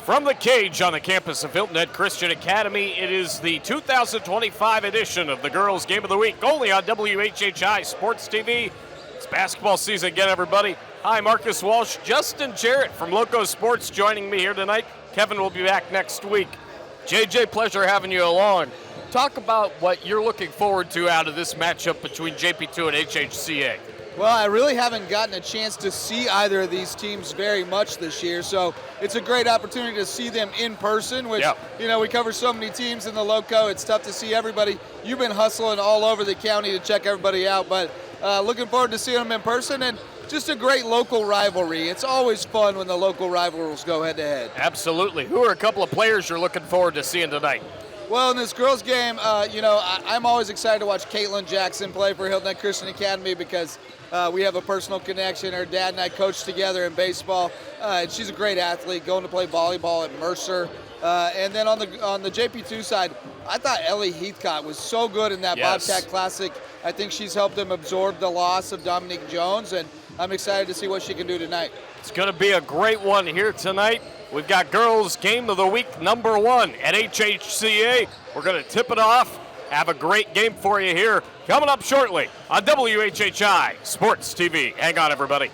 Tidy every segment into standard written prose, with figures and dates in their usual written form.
From the cage on the campus of Hilton Christian Academy, it is the 2025 edition of the Girls Game of the Week, only on WHHI Sports TV. It's basketball season again, everybody. Hi, Marcus Walsh, Justin Jarrett from Loco Sports joining me here tonight. Kevin will be back next week. JJ, pleasure having you along. Talk about what you're looking forward to out of this matchup between JP2 and HHCA. Well, I really haven't gotten a chance to see either of these teams very much this year, so it's a great opportunity to see them in person, which, you know, we cover so many teams in the Loco. It's tough to see everybody. You've been hustling all over the county to check everybody out, but looking forward to seeing them in person, and just a great local rivalry. It's always fun when the local rivals go head-to-head. Absolutely. Who are a couple of players you're looking forward to seeing tonight? Well, in this girls' game, I'm always excited to watch Caitlin Jackson play for Hilton Christian Academy because we have a personal connection. Her dad and I coached together in baseball. And she's a great athlete, going to play volleyball at Mercer. And then on the JP2 side, I thought Ellie Heathcott was so good in that Bobcat Classic. I think she's helped them absorb the loss of Dominique Jones, and I'm excited to see what she can do tonight. It's going to be a great one here tonight. We've got Girls Game of the Week #1 at HHCA. We're going to tip it off. Have a great game for you here coming up shortly on WHHI Sports TV. Hang on, everybody.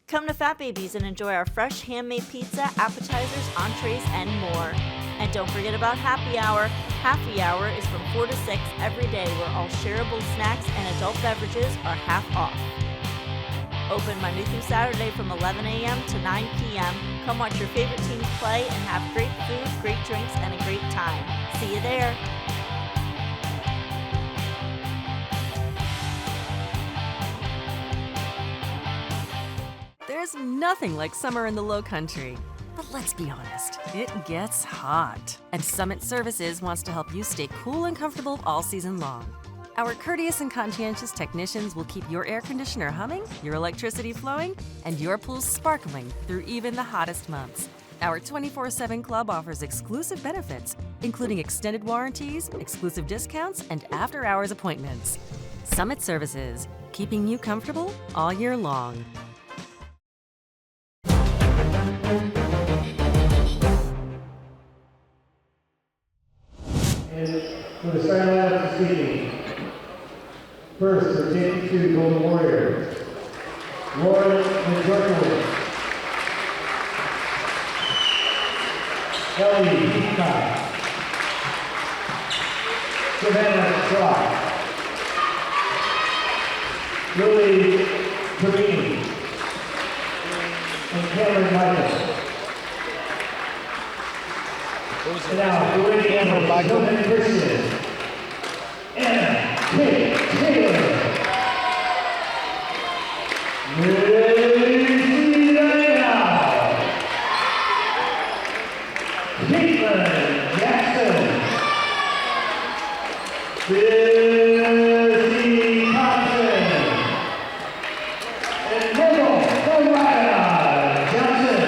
Come to Fat Babies and enjoy our fresh handmade pizza, appetizers, entrees, and more. And don't forget about Happy Hour. Happy Hour is from 4 to 6 every day, where all shareable snacks and adult beverages are half off. Open Monday through Saturday from 11 a.m. to 9 p.m. Come watch your favorite teams play and have great food, great drinks, and a great time. See you there. There's nothing like summer in the Lowcountry. But let's be honest, it gets hot. And Summit Services wants to help you stay cool and comfortable all season long. Our courteous and conscientious technicians will keep your air conditioner humming, your electricity flowing, and your pool sparkling through even the hottest months. Our 24/7 club offers exclusive benefits, including extended warranties, exclusive discounts, and after-hours appointments. Summit Services, keeping you comfortable all year long. And for the starting lineup this evening, first for JP2 Golden Warrior, Lauren McGurkowitz, Ellie Heathcott, Savannah Trott, Lily Perini, and Cameron Michael. And now, we're ready for Hilton Christian, Anna Kate Taylor. Ready now, Caitlin Jackson, Lizzie Thompson, and Mariah Johnson.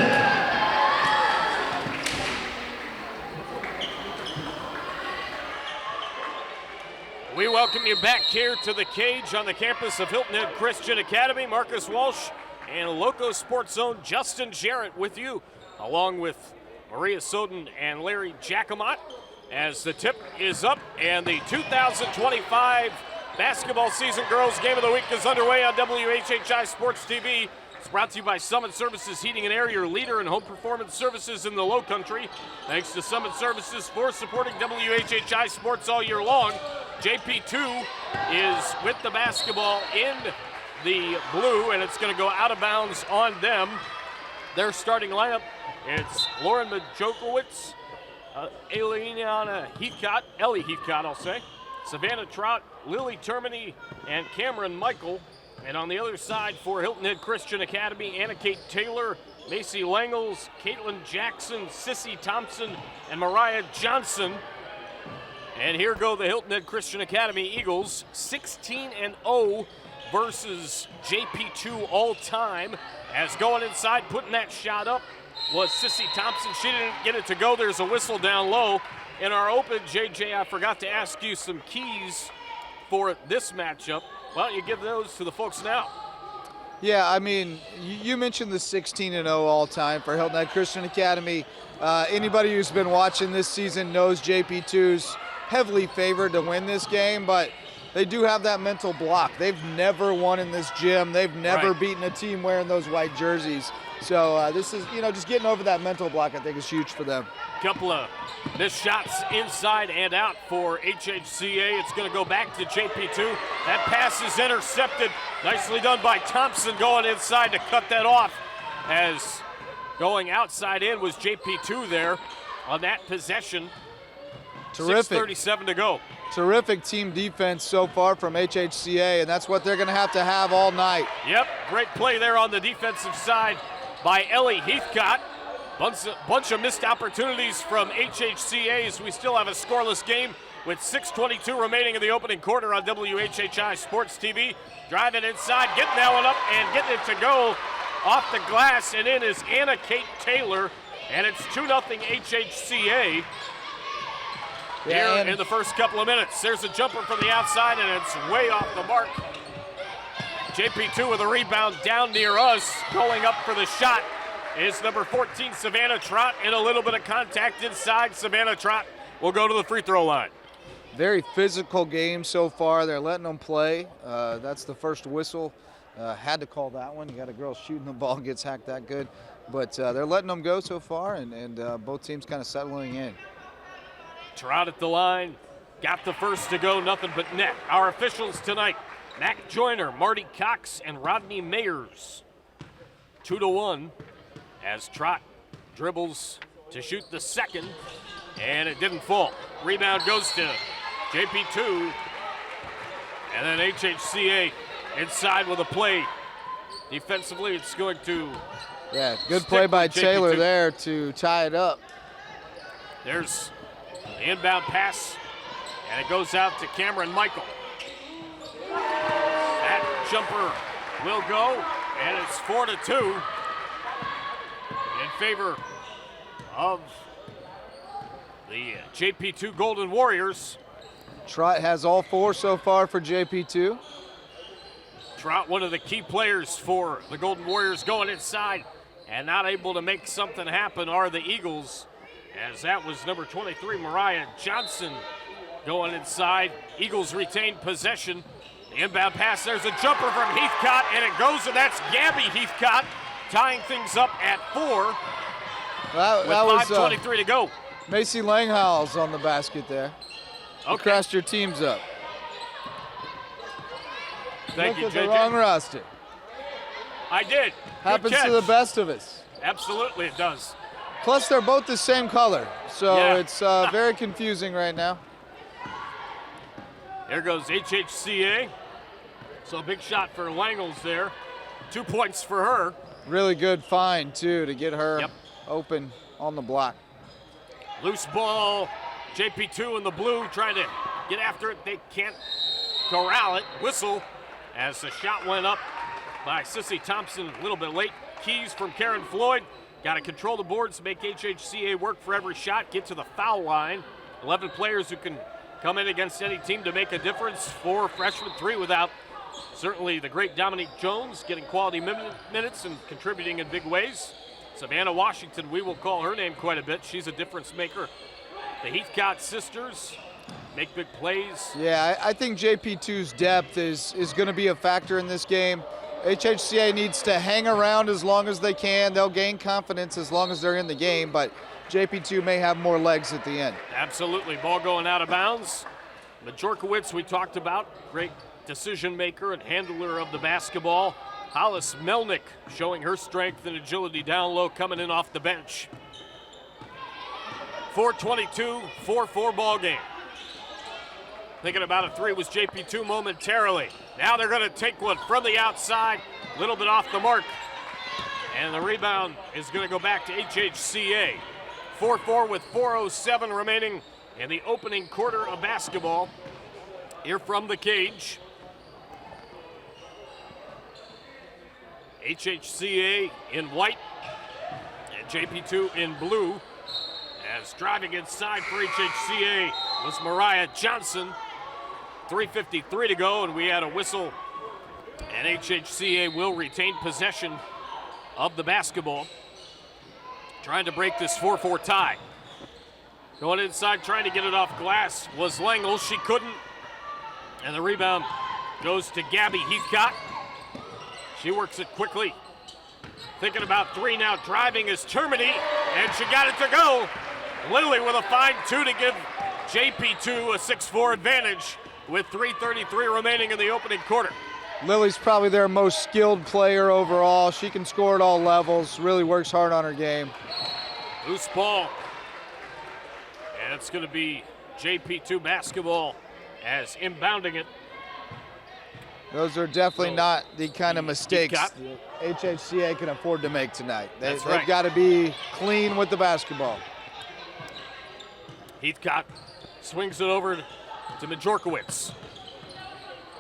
We welcome you back here to the cage on the campus of Hilton Head Christian Academy. Marcus Walsh and Loco Sports Zone Justin Jarrett with you, along with Maria Soden and Larry Jacomot, as the tip is up and the 2025 basketball season Girls Game of the Week is underway on WHHI Sports TV. It's brought to you by Summit Services Heating and Air, your leader in home performance services in the Lowcountry. Thanks to Summit Services for supporting WHHI Sports all year long. JP2 is with the basketball in the blue, and it's going to go out of bounds on them. Their starting lineup, it's Lauren Majokowicz, Eliana Heathcott, Ellie Heathcott, I'll say, Savannah Trott, Lily Termini, and Cameron Michael. And on the other side for Hilton Head Christian Academy, Anna Kate Taylor, Macy Langles, Caitlin Jackson, Sissy Thompson, and Mariah Johnson. And here go the Hilton Head Christian Academy Eagles, 16-0 versus JP2 all time. As going inside, putting that shot up was Sissy Thompson. She didn't get it to go. There's a whistle down low. In our open, JJ, I forgot to ask you some keys for this matchup. Why don't you give those to the folks now? Yeah, I mean, you mentioned the 16-0 all-time for Hilton Head Christian Academy. Anybody who's been watching this season knows JP2's heavily favored to win this game, but they do have that mental block. They've never won in this gym. They've never beaten a team wearing those white jerseys. So this is, just getting over that mental block, I think, is huge for them. Couple of missed shots inside and out for HHCA. It's going to go back to JP2. That pass is intercepted. Nicely done by Thompson going inside to cut that off, as going outside in was JP2 there on that possession. Terrific. 6:37 to go. Terrific team defense so far from HHCA, and that's what they're going to have all night. Yep, great play there on the defensive side by Ellie Heathcott. Bunch of missed opportunities from HHCA as we still have a scoreless game with 6:22 remaining in the opening quarter on WHHI Sports TV. Driving inside, getting that one up and getting it to go off the glass, and in is Anna Kate Taylor, and it's 2-0 HHCA. Here in the first couple of minutes. There's a jumper from the outside, and it's way off the mark. JP2 with a rebound down near us. Going up for the shot is number 14, Savannah Trott, and a little bit of contact inside. Savannah Trott will go to the free throw line. Very physical game so far. They're letting them play. That's the first whistle. Had to call that one. You got a girl shooting the ball, gets hacked that good. But they're letting them go so far, and both teams kind of settling in. Trott at the line, got the first to go, nothing but net. Our officials tonight, Mac Joyner, Marty Cox, and Rodney Mayers. 2-1 as Trott dribbles to shoot the second, and it didn't fall. Rebound goes to JP2, and then HHCA inside with a play. Defensively, it's going to good play by Taylor there to tie it up. There's the inbound pass, and it goes out to Cameron Michael. That jumper will go, and it's 4-2 in favor of the JP2 Golden Warriors. Trott has all four so far for JP2. Trott, one of the key players for the Golden Warriors, going inside and not able to make something happen are the Eagles, as that was number 23, Mariah Johnson, going inside. Eagles retain possession. The inbound pass, there's a jumper from Heathcott, and it goes, and that's Gabby Heathcott tying things up at 4 with 5:23 to go. Macy Langhouse on the basket there. You crossed your teams up. Thank you, Look at JJ. the wrong roster. I did. Happens to the best of us. Absolutely, it does. Plus, they're both the same color, so it's very confusing right now. There goes HHCA. So a big shot for Langles there. 2 points for her. Really good find, too, to get her open on the block. Loose ball. JP2 in the blue trying to get after it. They can't corral it. Whistle as the shot went up by Sissy Thompson a little bit late. Keys from Karen Floyd. Got to control the boards, make HHCA work for every shot, get to the foul line. 11 players who can come in against any team to make a difference. 4 freshmen, 3 without. Certainly the great Dominique Jones getting quality minutes and contributing in big ways. Savannah Washington, we will call her name quite a bit. She's a difference maker. The Heathcott sisters make big plays. Yeah, I think JP2's depth is going to be a factor in this game. HHCA needs to hang around as long as they can. They'll gain confidence as long as they're in the game, but JP2 may have more legs at the end. Absolutely. Ball going out of bounds. Majorkowitz, we talked about, great decision maker and handler of the basketball. Hollis Melnick showing her strength and agility down low, coming in off the bench. 4:22, 4-4 ball game. Thinking about a three was JP2 momentarily. Now they're going to take one from the outside, a little bit off the mark. And the rebound is going to go back to HHCA. 4-4 with 4:07 remaining in the opening quarter of basketball. Here from the cage. HHCA in white and JP2 in blue. As driving inside for HHCA was Mariah Johnson. 3:53 to go, and we had a whistle And HHCA will retain possession of the basketball. Trying to break this 4-4 tie. Going inside, trying to get it off glass was Langle. She couldn't. And the rebound goes to Gabby Heathcott. She works it quickly. Thinking about three now. Driving is Termini, and she got it to go. Lily with a fine 2 to give JP2 a 6-4 advantage with 3:33 remaining in the opening quarter. Lily's probably their most skilled player overall. She can score at all levels, really works hard on her game. Loose ball. And it's going to be JP2 basketball as inbounding it. Those are definitely not the kind of mistakes Heathcott. HHCA can afford to make tonight. That's right. They've got to be clean with the basketball. Heathcott swings it over to Majorkowicz.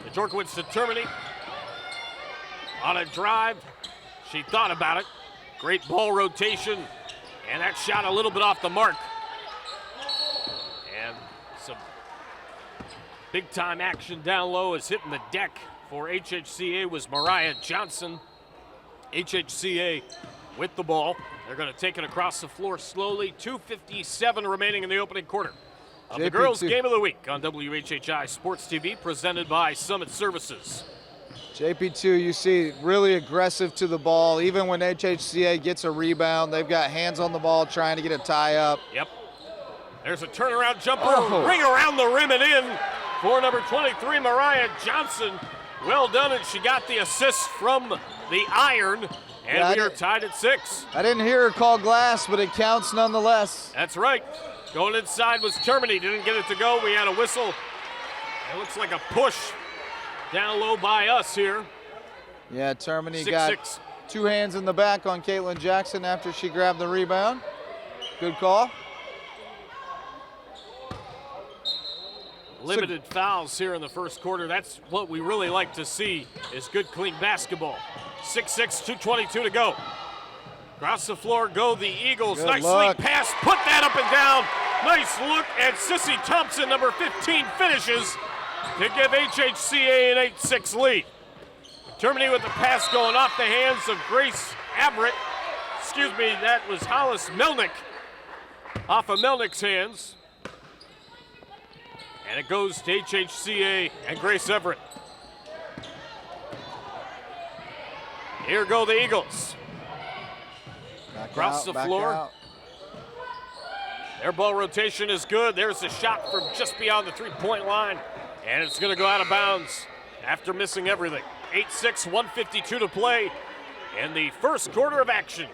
Majorkowicz to Termini. On a drive, she thought about it. Great ball rotation, and that shot a little bit off the mark. And some big-time action down low is hitting the deck for HHCA was Mariah Johnson. HHCA with the ball. They're going to take it across the floor slowly. 2:57 remaining in the opening quarter of the girls' game of the week on WHHI Sports TV, presented by Summit Services. JP2, you see, really aggressive to the ball. Even when HHCA gets a rebound, they've got hands on the ball trying to get a tie up. Yep. There's a turnaround jumper, ring around the rim and in for number 23, Mariah Johnson. Well done, and she got the assist from the iron, and we are tied at 6. I didn't hear her call glass, but it counts nonetheless. That's right. Going inside was Termini, didn't get it to go. We had a whistle. It looks like a push down low by us here. Yeah, Termini got 2 hands in the back on Caitlin Jackson after she grabbed the rebound. Good call. Limited fouls here in the first quarter. That's what we really like to see, is good, clean basketball. 6-6, 2:22 to go. Across the floor go the Eagles. Good Nicely luck. pass, put that up and down. Nice look, and Sissy Thompson, number 15, finishes to give HHCA an 8-6 lead. Termini with the pass going off the hands of Grace Everett. Excuse me, that was Hollis Melnick off of Melnick's hands. And it goes to HHCA and Grace Everett. Here go the Eagles. Across the floor. Their ball rotation is good. There's a shot from just beyond the three-point line. And it's going to go out of bounds after missing everything. 8-6, 1:52 to play in the first quarter of action.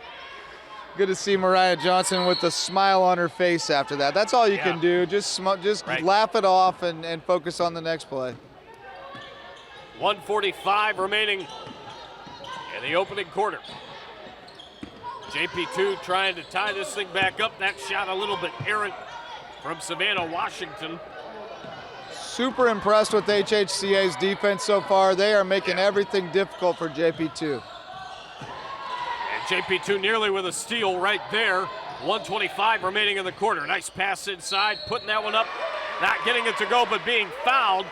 Good to see Mariah Johnson with a smile on her face after that. That's all you can do. Just laugh it off and focus on the next play. 1:45 remaining in the opening quarter. JP2 trying to tie this thing back up. That shot a little bit errant from Savannah Washington. Super impressed with HHCA's defense so far. They are making everything difficult for JP2. JP2 nearly with a steal right there. 1:25 remaining in the quarter. Nice pass inside, putting that one up. Not getting it to go, but being fouled.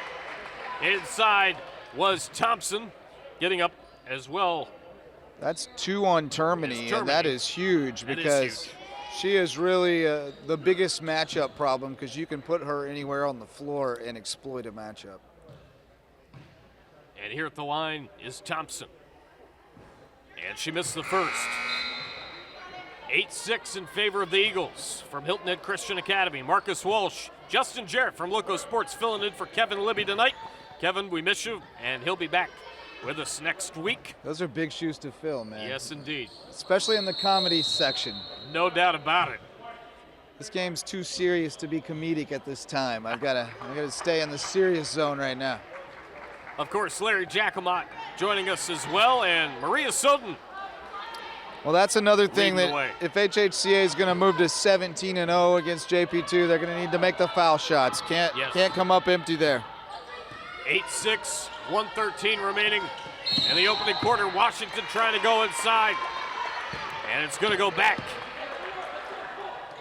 Inside was Thompson, getting up as well. That's 2 on Termini, and that is huge because she is really the biggest matchup problem, because you can put her anywhere on the floor and exploit a matchup. And here at the line is Thompson. And she missed the first. 8-6 in favor of the Eagles from Hilton Head Christian Academy. Marcus Walsh, Justin Jarrett from Loco Sports filling in for Kevin Libby tonight. Kevin, we miss you, and he'll be back with us next week. Those are big shoes to fill, man. Yes, indeed. Especially in the comedy section. No doubt about it. This game's too serious to be comedic at this time. I gotta stay in the serious zone right now. Of course, Larry Jacomot joining us as well, and Maria Soden. Well, that's another thing that if HHCA is going to move to 17-0 against JP2, they're going to need to make the foul shots. Can't come up empty there. 8-6, 1:13 remaining in the opening quarter. Washington trying to go inside, and it's going to go back.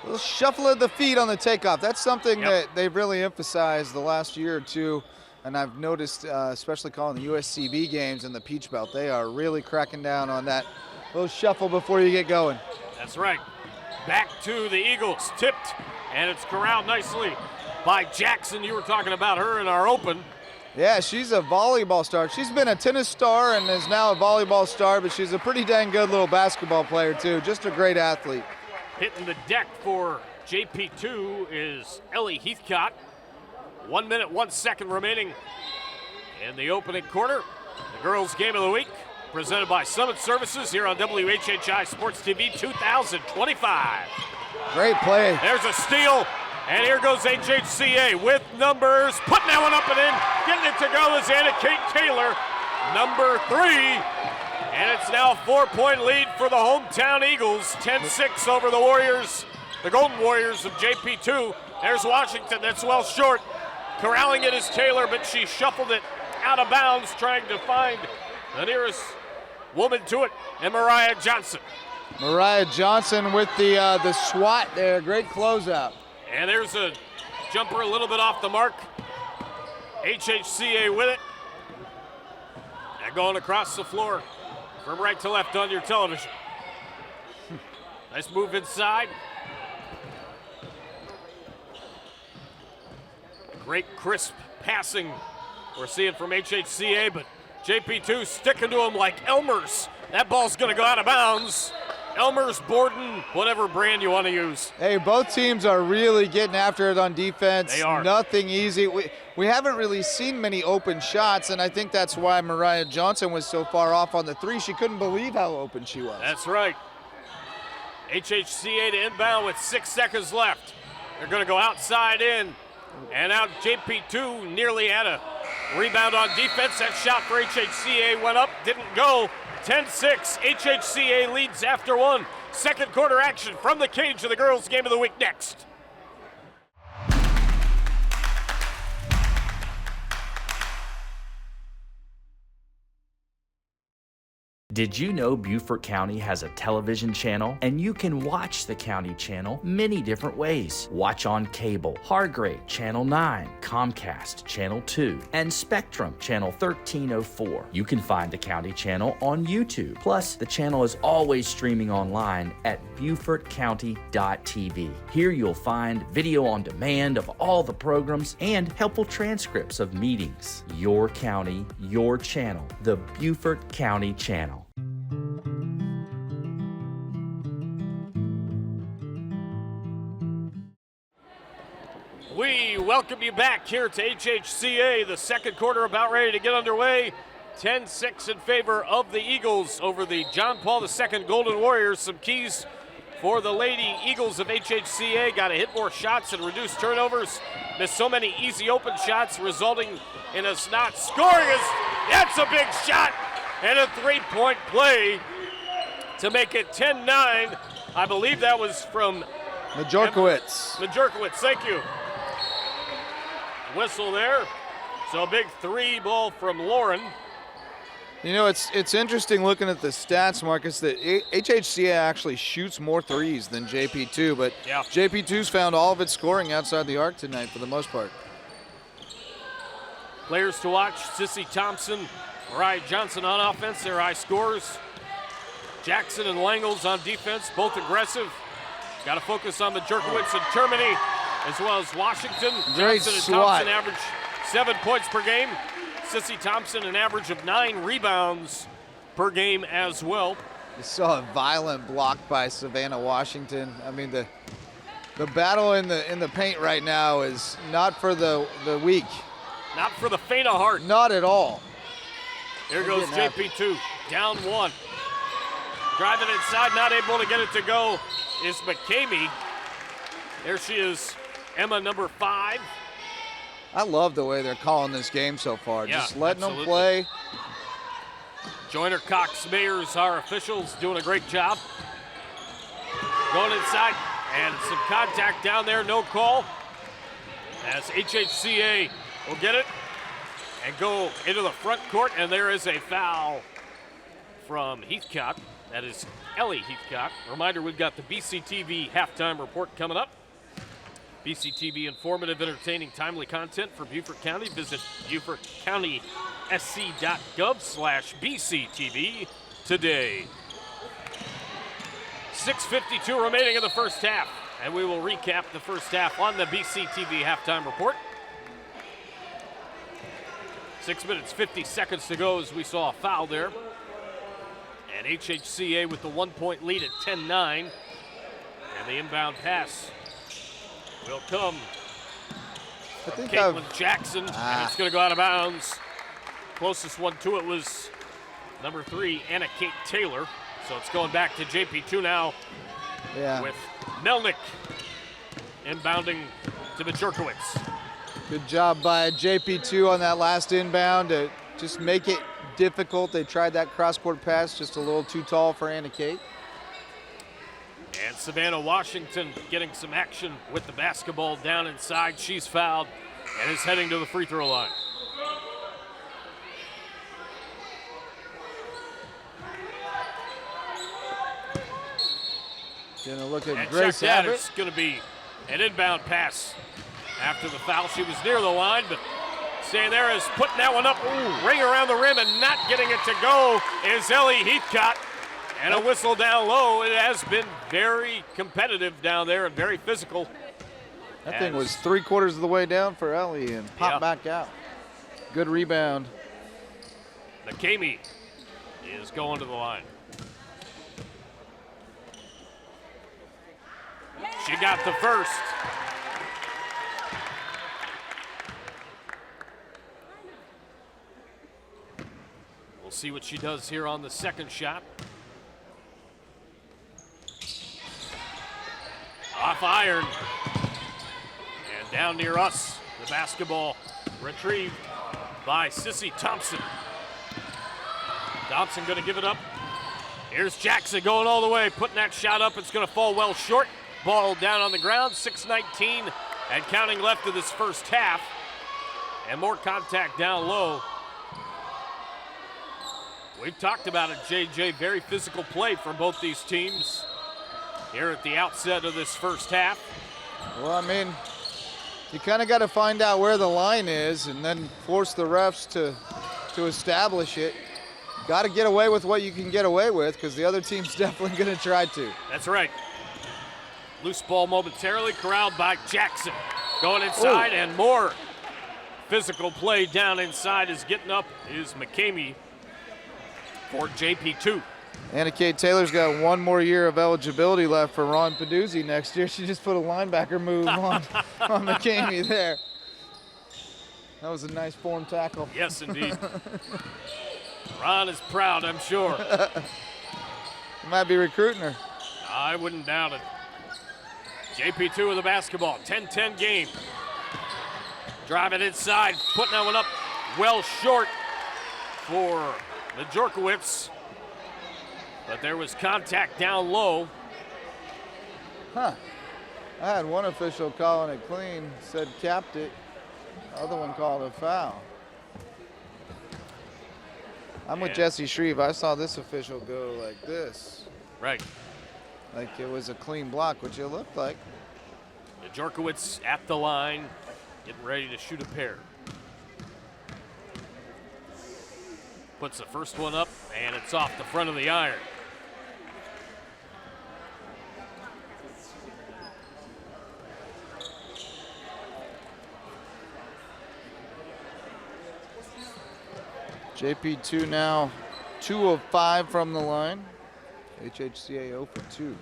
A little shuffle of the feet on the takeoff. That's something that they've really emphasized the last year or two. And I've noticed, especially calling the USCB games in the Peach Belt, they are really cracking down on that little shuffle before you get going. That's right. Back to the Eagles, tipped, and it's corralled nicely by Jackson. You were talking about her in our open. Yeah, she's a volleyball star. She's been a tennis star and is now a volleyball star, but she's a pretty dang good little basketball player too. Just a great athlete. Hitting the deck for JP2 is Ellie Heathcott. 1 minute, 1 second remaining in the opening quarter. The girls' game of the week, presented by Summit Services here on WHHI Sports TV 2025. Great play. There's a steal, and here goes HHCA with numbers, putting that one up and in. Getting it to go is Anna Kate Taylor, number 3. And it's now a 4-point lead for the hometown Eagles, 10-6 over the Warriors, the Golden Warriors of JP2. There's Washington, that's well short. Corralling it is Taylor, but she shuffled it out of bounds, trying to find the nearest woman to it, and Mariah Johnson. Mariah Johnson with the swat there, great closeout. And there's a jumper a little bit off the mark. HHCA with it. And going across the floor from right to left on your television. Nice move inside. Great crisp passing we're seeing from HHCA, but JP2 sticking to him like Elmer's. That ball's going to go out of bounds. Elmer's, Borden, whatever brand you want to use. Hey, both teams are really getting after it on defense. They are. Nothing easy. We haven't really seen many open shots, and I think that's why Mariah Johnson was so far off on the 3. She couldn't believe how open she was. That's right. HHCA to inbound with 6 seconds left. They're going to go outside in, and out JP2 nearly had a rebound on defense. That shot for HHCA went up, didn't go. 10-6, HHCA leads after 1. Second quarter action from the cage of the girls' game of the week next. Did you know Beaufort County has a television channel? And you can watch the county channel many different ways. Watch on cable, Hargrave, Channel 9, Comcast, Channel 2, and Spectrum, Channel 1304. You can find the county channel on YouTube. Plus, the channel is always streaming online at BeaufortCounty.tv. Here you'll find video on demand of all the programs and helpful transcripts of meetings. Your county, your channel, the Beaufort County Channel. We welcome you back here to HHCA. The second quarter about ready to get underway. 10-6 in favor of the Eagles over the John Paul II Golden Warriors. Some keys for the Lady Eagles of HHCA. Got to hit more shots and reduce turnovers. Missed so many easy open shots, resulting in us not scoring. That's a big shot and a 3-point play to make it 10-9. I believe that was from Majorkowitz. Thank you. Whistle there. So a big 3 ball from Lauren. You know, it's interesting looking at the stats, Marcus, that HHCA actually shoots more threes than JP2, but yeah. JP2's found all of its scoring outside the arc tonight for the most part. Players to watch: Sissy Thompson, Mariah Johnson on offense, their high scorers. Jackson and Langles on defense, both aggressive. Got to focus on the Jerkowitz and Termini, as well as Washington. Great Johnson and swat. Thompson average 7 points per game. Sissy Thompson an average of 9 rebounds per game as well. You saw a violent block by Savannah Washington. I mean, the battle in the paint right now is not for the weak. Not for the faint of heart. Not at all. Here goes JP2, down 1. Driving inside, not able to get it to go is McCamey. There she is, Emma, number 5. I love the way they're calling this game so far. Yeah, just letting absolutely. them play. Joyner, Cox, Mayers, our officials, doing a great job. Going inside, and some contact down there, no call. As HHCA will get it and go into the front court, and there is a foul from Heathcott. That is Ellie Heathcott. Reminder, we've got the BCTV halftime report coming up. BCTV, informative, entertaining, timely content for Beaufort County. Visit BeaufortCountySC.gov/BCTV today. 6:52 remaining in the first half, and we will recap the first half on the BCTV halftime report. 6 minutes, 50 seconds to go as we saw a foul there. And HHCA with the 1-point lead at 10-9. And the inbound pass will come from Caitlin Jackson, and it's going to go out of bounds. Closest one to it was number 3, Anna Kate Taylor. So it's going back to JP2 now with Melnick inbounding to Majorkowicz. Good job by JP2 on that last inbound to just make it difficult. They tried that cross-court pass, just a little too tall for Anna Kate. And Savannah Washington getting some action with the basketball down inside. She's fouled and is heading to the free throw line. Gonna look at And Grace check that, Abbott. it's gonna be an inbound pass after the foul. She was near the line, but staying there is putting that one up. Ooh, ring around the rim and not getting it to go is Ellie Heathcott. And a whistle down low. It has been very competitive down there and very physical. That thing was 3/4 of the way down for Ellie and popped back out. Good rebound. McCamey is going to the line. She got the first. We'll see what she does here on the second shot. Off iron. And down near us, the basketball retrieved by Sissy Thompson. Thompson going to give it up. Here's Jackson going all the way, putting that shot up. It's going to fall well short. Ball down on the ground, 6:19 and counting left of this first half. And more contact down low. We've talked about it, JJ. Very physical play from both these teams here at the outset of this first half. Well, I mean, you kind of got to find out where the line is and then force the refs to establish it. Got to get away with what you can get away with because the other team's definitely going to try to. That's right. Loose ball momentarily, corralled by Jackson. Going inside and more physical play down inside is getting up is McCamey for JP2. Anna Kate Taylor's got one more year of eligibility left for Ron Peduzzi next year. She just put a linebacker move on McCamey there. That was a nice form tackle. Yes, indeed. Ron is proud, I'm sure. He might be recruiting her. I wouldn't doubt it. JP2 with the basketball, 10-10 game. Driving inside, putting that one up well short for Majorkowicz. But there was contact down low. I had one official calling it clean, said capped it. The other one called a foul. I'm with Jesse Shreve. I saw this official go like this. Right. Like it was a clean block, which it looked like. Majorkowicz at the line, getting ready to shoot a pair. Puts the first one up, and it's off the front of the iron. JP2 now 2 of 5 from the line. HHCA 0 for 2.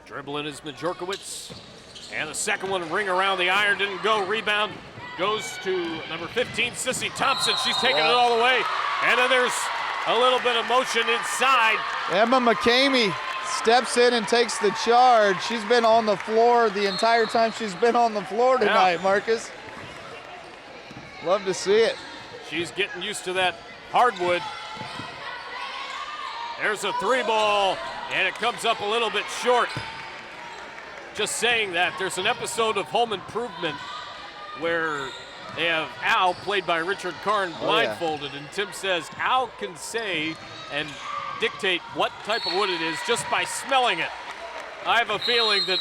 Dribbling is Majorkowicz. And the second one, ring around the iron, didn't go. Rebound goes to number 15, Sissy Thompson. She's taking it all the way. And then there's a little bit of motion inside. Emma McCamey steps in and takes the charge. She's been on the floor the entire time she's been on the floor tonight, Marcus. Love to see it. She's getting used to that hardwood. There's a 3-ball, and it comes up a little bit short. Just saying that, there's an episode of Home Improvement where they have Al, played by Richard Karn, blindfolded, and Tim says Al can say and dictate what type of wood it is just by smelling it. I have a feeling that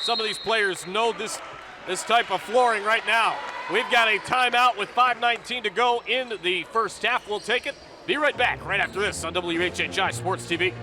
some of these players know this type of flooring right now. We've got a timeout with 5:19 to go in the first half. We'll take it. Be right back right after this on WHHI Sports TV.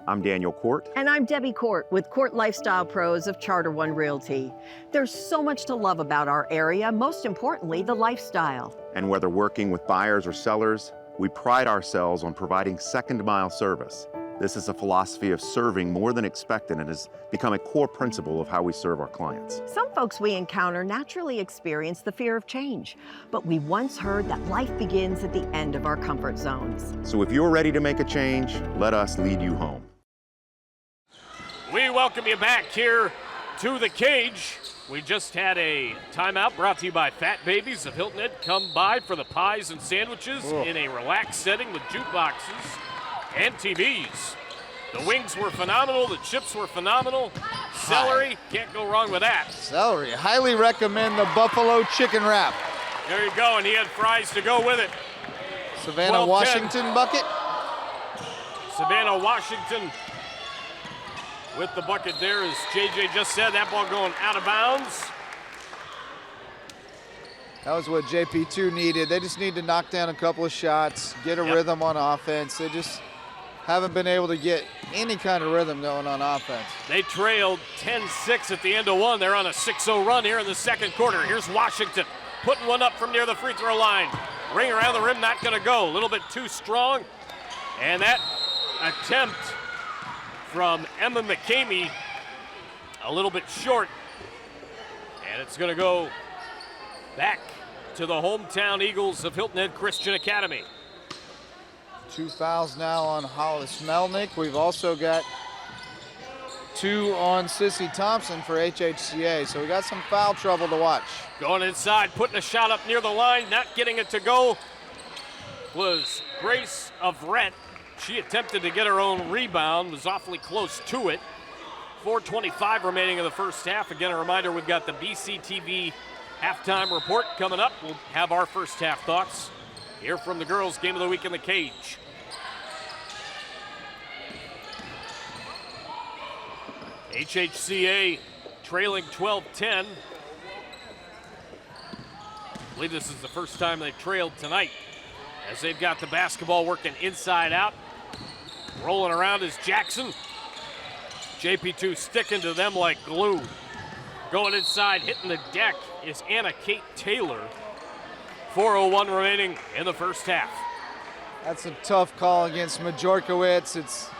I'm Daniel Court. And I'm Debbie Court with Court Lifestyle Pros of Charter One Realty. There's so much to love about our area, most importantly, the lifestyle. And whether working with buyers or sellers, we pride ourselves on providing second-mile service. This is a philosophy of serving more than expected and has become a core principle of how we serve our clients. Some folks we encounter naturally experience the fear of change, but we once heard that life begins at the end of our comfort zones. So if you're ready to make a change, let us lead you home. We welcome you back here to the cage. We just had a timeout brought to you by Fat Babies of Hilton Head. Come by for the pies and sandwiches in a relaxed setting with jukeboxes and TVs. The wings were phenomenal. The chips were phenomenal. Celery, can't go wrong with that. Celery, highly recommend the buffalo chicken wrap. There you go, and he had fries to go with it. Savannah 12-10. Washington bucket. Savannah Washington with the bucket there, as JJ just said. That ball going out of bounds. That was what JP2 needed. They just need to knock down a couple of shots, get a rhythm on offense. They just haven't been able to get any kind of rhythm going on offense. They trailed 10-6 at the end of one. They're on a 6-0 run here in the second quarter. Here's Washington putting one up from near the free throw line. Ring around the rim, not gonna go. A little bit too strong. And that attempt from Emma McCamey, a little bit short. And it's gonna go back to the hometown Eagles of Hilton Head Christian Academy. 2 fouls now on Hollis Melnick. We've also got 2 on Sissy Thompson for HHCA, so we got some foul trouble to watch. Going inside, putting a shot up near the line, not getting it to go was Grace Everett. She attempted to get her own rebound, was awfully close to it. 4:25 remaining in the first half. Again, a reminder, we've got the BCTV halftime report coming up. We'll have our first half thoughts here from the girls' game of the week in the cage. HHCA trailing 12-10. I believe this is the first time they've trailed tonight, as they've got the basketball working inside out. Rolling around is Jackson. JP2 sticking to them like glue. Going inside, hitting the deck is Anna Kate Taylor. 4:01 remaining in the first half. That's a tough call against Majorkowitz. It's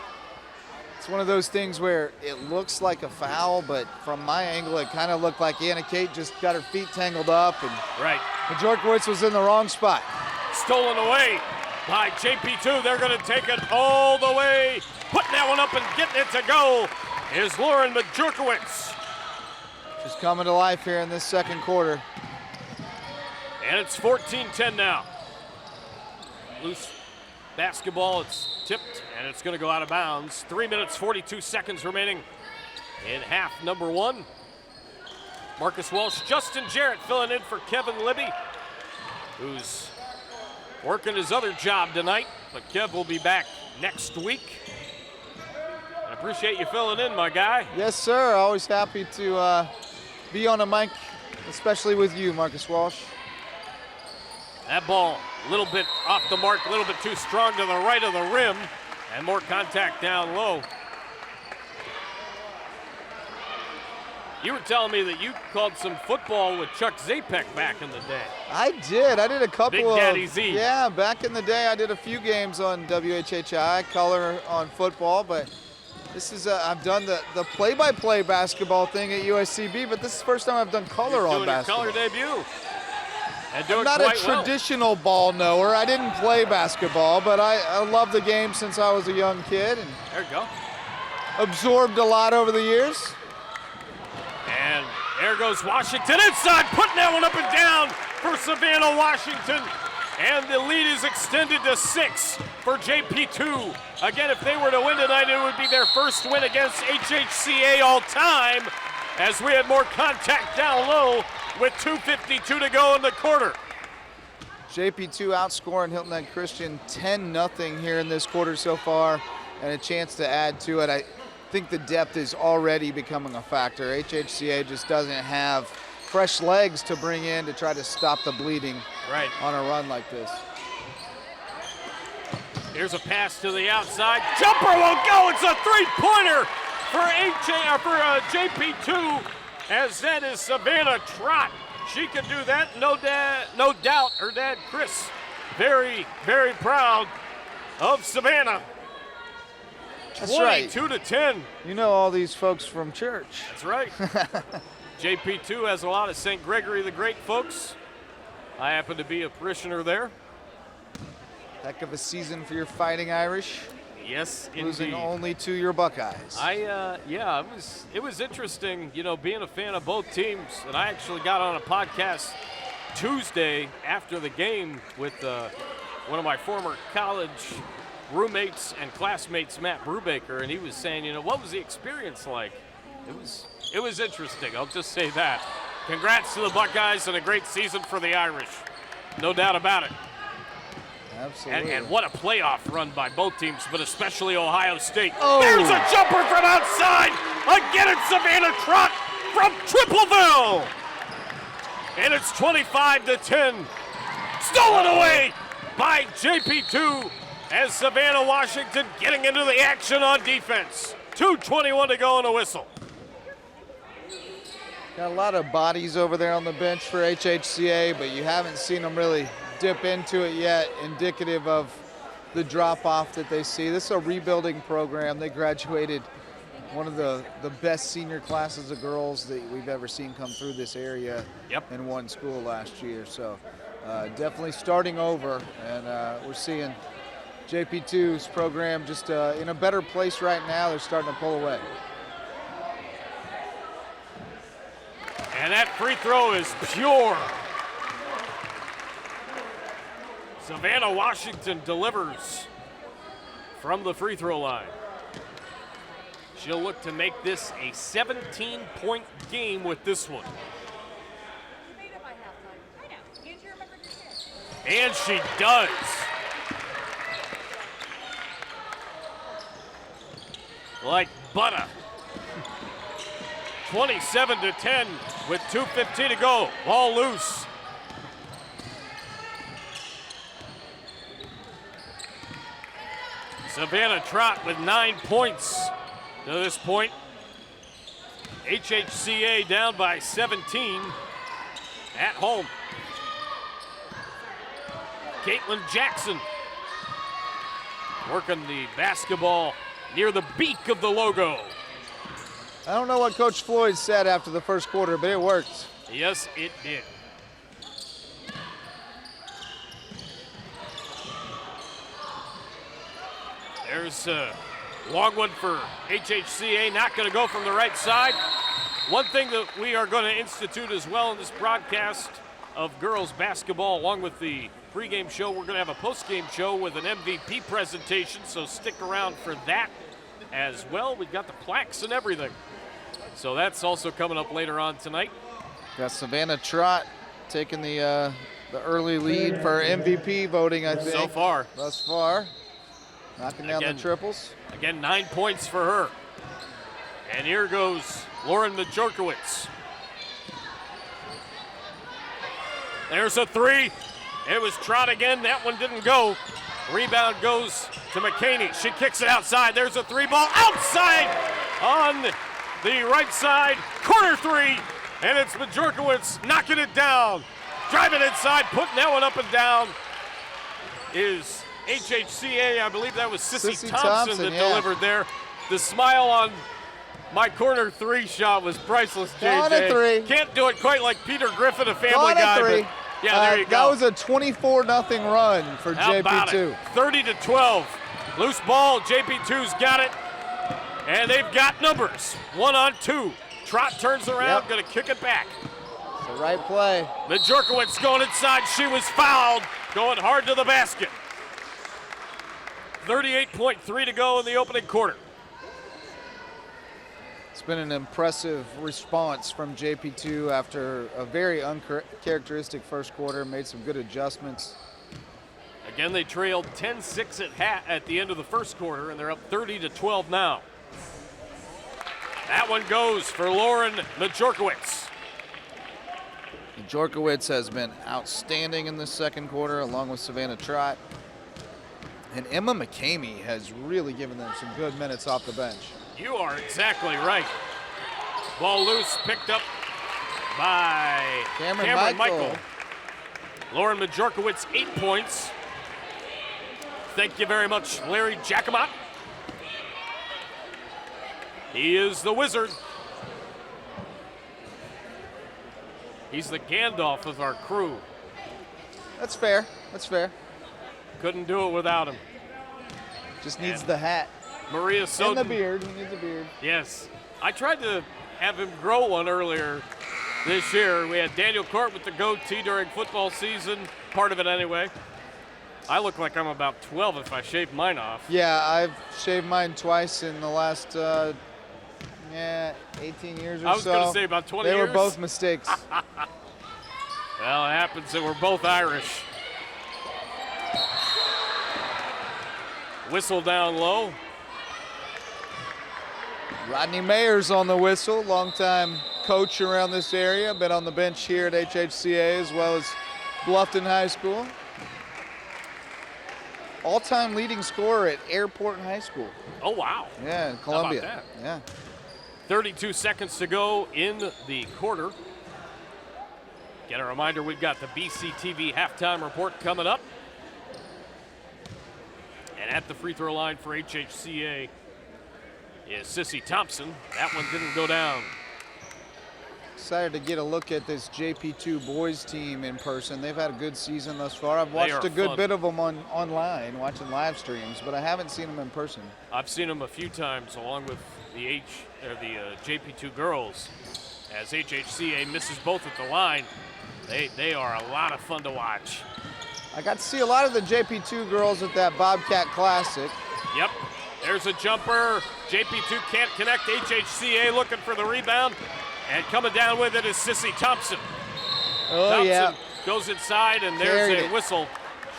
one of those things where it looks like a foul, but from my angle, it kind of looked like Anna Kate just got her feet tangled up, and right. Majorkowitz was in the wrong spot. Stolen away by JP2. They're going to take it all the way. Putting that one up and getting it to go is Lauren Majorkowitz. She's coming to life here in this second quarter. And it's 14-10 now. Loose basketball, it's tipped, and it's going to go out of bounds. 3 minutes, 42 seconds remaining in half number one. Marcus Walsh, Justin Jarrett filling in for Kevin Libby, who's working his other job tonight, but Kev will be back next week. I appreciate you filling in, my guy. Yes, sir. Always happy to be on a mic, especially with you, Marcus Walsh. That ball a little bit off the mark, a little bit too strong to the right of the rim, and more contact down low. You were telling me that you called some football with Chuck Zapek back in the day. I did. I did a couple Big of Daddy Z. Yeah, back in the day, I did a few games on WHHI, color on football, but this is I've done the play-by-play basketball thing at USCB, but this is the first time I've done color on basketball. Your color debut. And I'm not a traditional ball knower. I didn't play basketball, but I love the game since I was a young kid, and there you go. Absorbed a lot over the years. And there goes Washington inside, putting that one up and down for Savannah Washington. And the lead is extended to 6 for JP2. Again, if they were to win tonight, it would be their first win against HHCA all time, as we had more contact down low with 2:52 to go in the quarter. JP2 outscoring Hilton Head Christian 10-0 here in this quarter so far, and a chance to add to it. think the depth is already becoming a factor. HHCA just doesn't have fresh legs to bring in to try to stop the bleeding on a run like this. Here's a pass to the outside. Jumper won't go. It's a three-pointer for JP2, as that is Savannah Trott. She can do that, no doubt. Her dad, Chris, very, very proud of Savannah. That's right. 22-10. You know all these folks from church. That's right. JP2 has a lot of St. Gregory the Great folks. I happen to be a parishioner there. Heck of a season for your Fighting Irish. Yes, losing indeed. only to your Buckeyes. It was interesting, being a fan of both teams. And I actually got on a podcast Tuesday after the game with one of my former college roommates and classmates, Matt Brubaker, and he was saying, what was the experience like? It was interesting. I'll just say that. Congrats to the Buckeyes and a great season for the Irish. No doubt about it. Absolutely. And what a playoff run by both teams, but especially Ohio State. Oh. There's a jumper from outside. Again, it's Savannah Trott from Tripleville. And it's 25-10. Stolen away by JP2 as Savannah Washington getting into the action on defense. 2:21 to go on the whistle. Got a lot of bodies over there on the bench for HHCA, but you haven't seen them really dip into it yet, indicative of the drop-off that they see. This is a rebuilding program. They graduated one of the best senior classes of girls that we've ever seen come through this area in one school last year. So definitely starting over, and we're seeing JP2's program just in a better place right now. They're starting to pull away. And that free throw is pure. Savannah Washington delivers from the free throw line. She'll look to make this a 17-point game with this one. And she does. Like butter. 27-10 with 2:15 to go. Ball loose. Savannah Trott with 9 points to this point. HHCA down by 17 at home. Caitlin Jackson working the basketball near the beak of the logo. I don't know what Coach Floyd said after the first quarter, but it worked. Yes, it did. There's a long one for HHCA, not going to go from the right side. One thing that we are going to institute as well in this broadcast of girls basketball, along with the pregame show, we're going to have a postgame show with an MVP presentation, so stick around for that as well. We've got the plaques and everything. So that's also coming up later on tonight. Got Savannah Trott taking the early lead for MVP voting, I think. So far. Thus far. Knocking down the triples. Again, 9 points for her. And here goes Lauren Majorkowicz. There's a three. It was Trott again. That one didn't go. Rebound goes to McKinney. She kicks it outside. There's a three ball outside on the right side. Corner three. And it's Majorkowicz knocking it down. Driving inside, putting that one up and down is HHCA. I believe that was Sissy Thompson that delivered there. The smile on my corner three shot was priceless, JJ. Can't do it quite like Peter Griffin, a Family Guy. But yeah, there you go. That was a 24-0 run for JP2. 30-12. Loose ball, JP2's got it. And they've got numbers. 1-on-2. Trott turns around, gonna kick it back. It's the right play. Majorkowicz going inside. She was fouled, going hard to the basket. 38.3 to go in the opening quarter. It's been an impressive response from JP2 after a very uncharacteristic first quarter, made some good adjustments. Again, they trailed 10-6 at the end of the first quarter, and they're up 30-12 now. That one goes for Lauren Majorkowitz. Jorkowitz has been outstanding in the second quarter, along with Savannah Trott. And Emma McCamey has really given them some good minutes off the bench. You are exactly right. Ball loose, picked up by Cameron Michael. Lauren Majorkowitz, 8 points. Thank you very much, Larry Jacomot. He is the wizard. He's the Gandalf of our crew. That's fair. That's fair. Couldn't do it without him. Just needs the hat. Maria Soden. And the beard. He needs a beard. Yes. I tried to have him grow one earlier this year. We had Daniel Court with the goatee during football season, part of it anyway. I look like I'm about 12 if I shave mine off. Yeah, I've shaved mine twice in the last 18 years or so. I was going to say about 20 years. They years. were both mistakes. Well, it happens that we're both Irish. Whistle down low. Rodney Mayer's on the whistle, longtime coach around this area, been on the bench here at HHCA as well as Bluffton High School. All-time leading scorer at Airport High School. Oh, wow. Yeah, in Columbia. How about that? Yeah. 32 seconds to go in the quarter. Again, a reminder, we've got the BCTV halftime report coming up. And at the free throw line for HHCA is Sissy Thompson. That one didn't go down. Excited to get a look at this JP2 boys team in person. They've had a good season thus far. I've watched a good bit of them online, watching live streams, but I haven't seen them in person. I've seen them a few times along with the JP2 girls. As HHCA misses both at the line, they are a lot of fun to watch. I got to see a lot of the JP2 girls at that Bobcat Classic. Yep, there's a jumper. JP2 can't connect. HHCA looking for the rebound. And coming down with it is Sissy Thompson. Oh, Thompson yeah. Goes inside, and there's a whistle.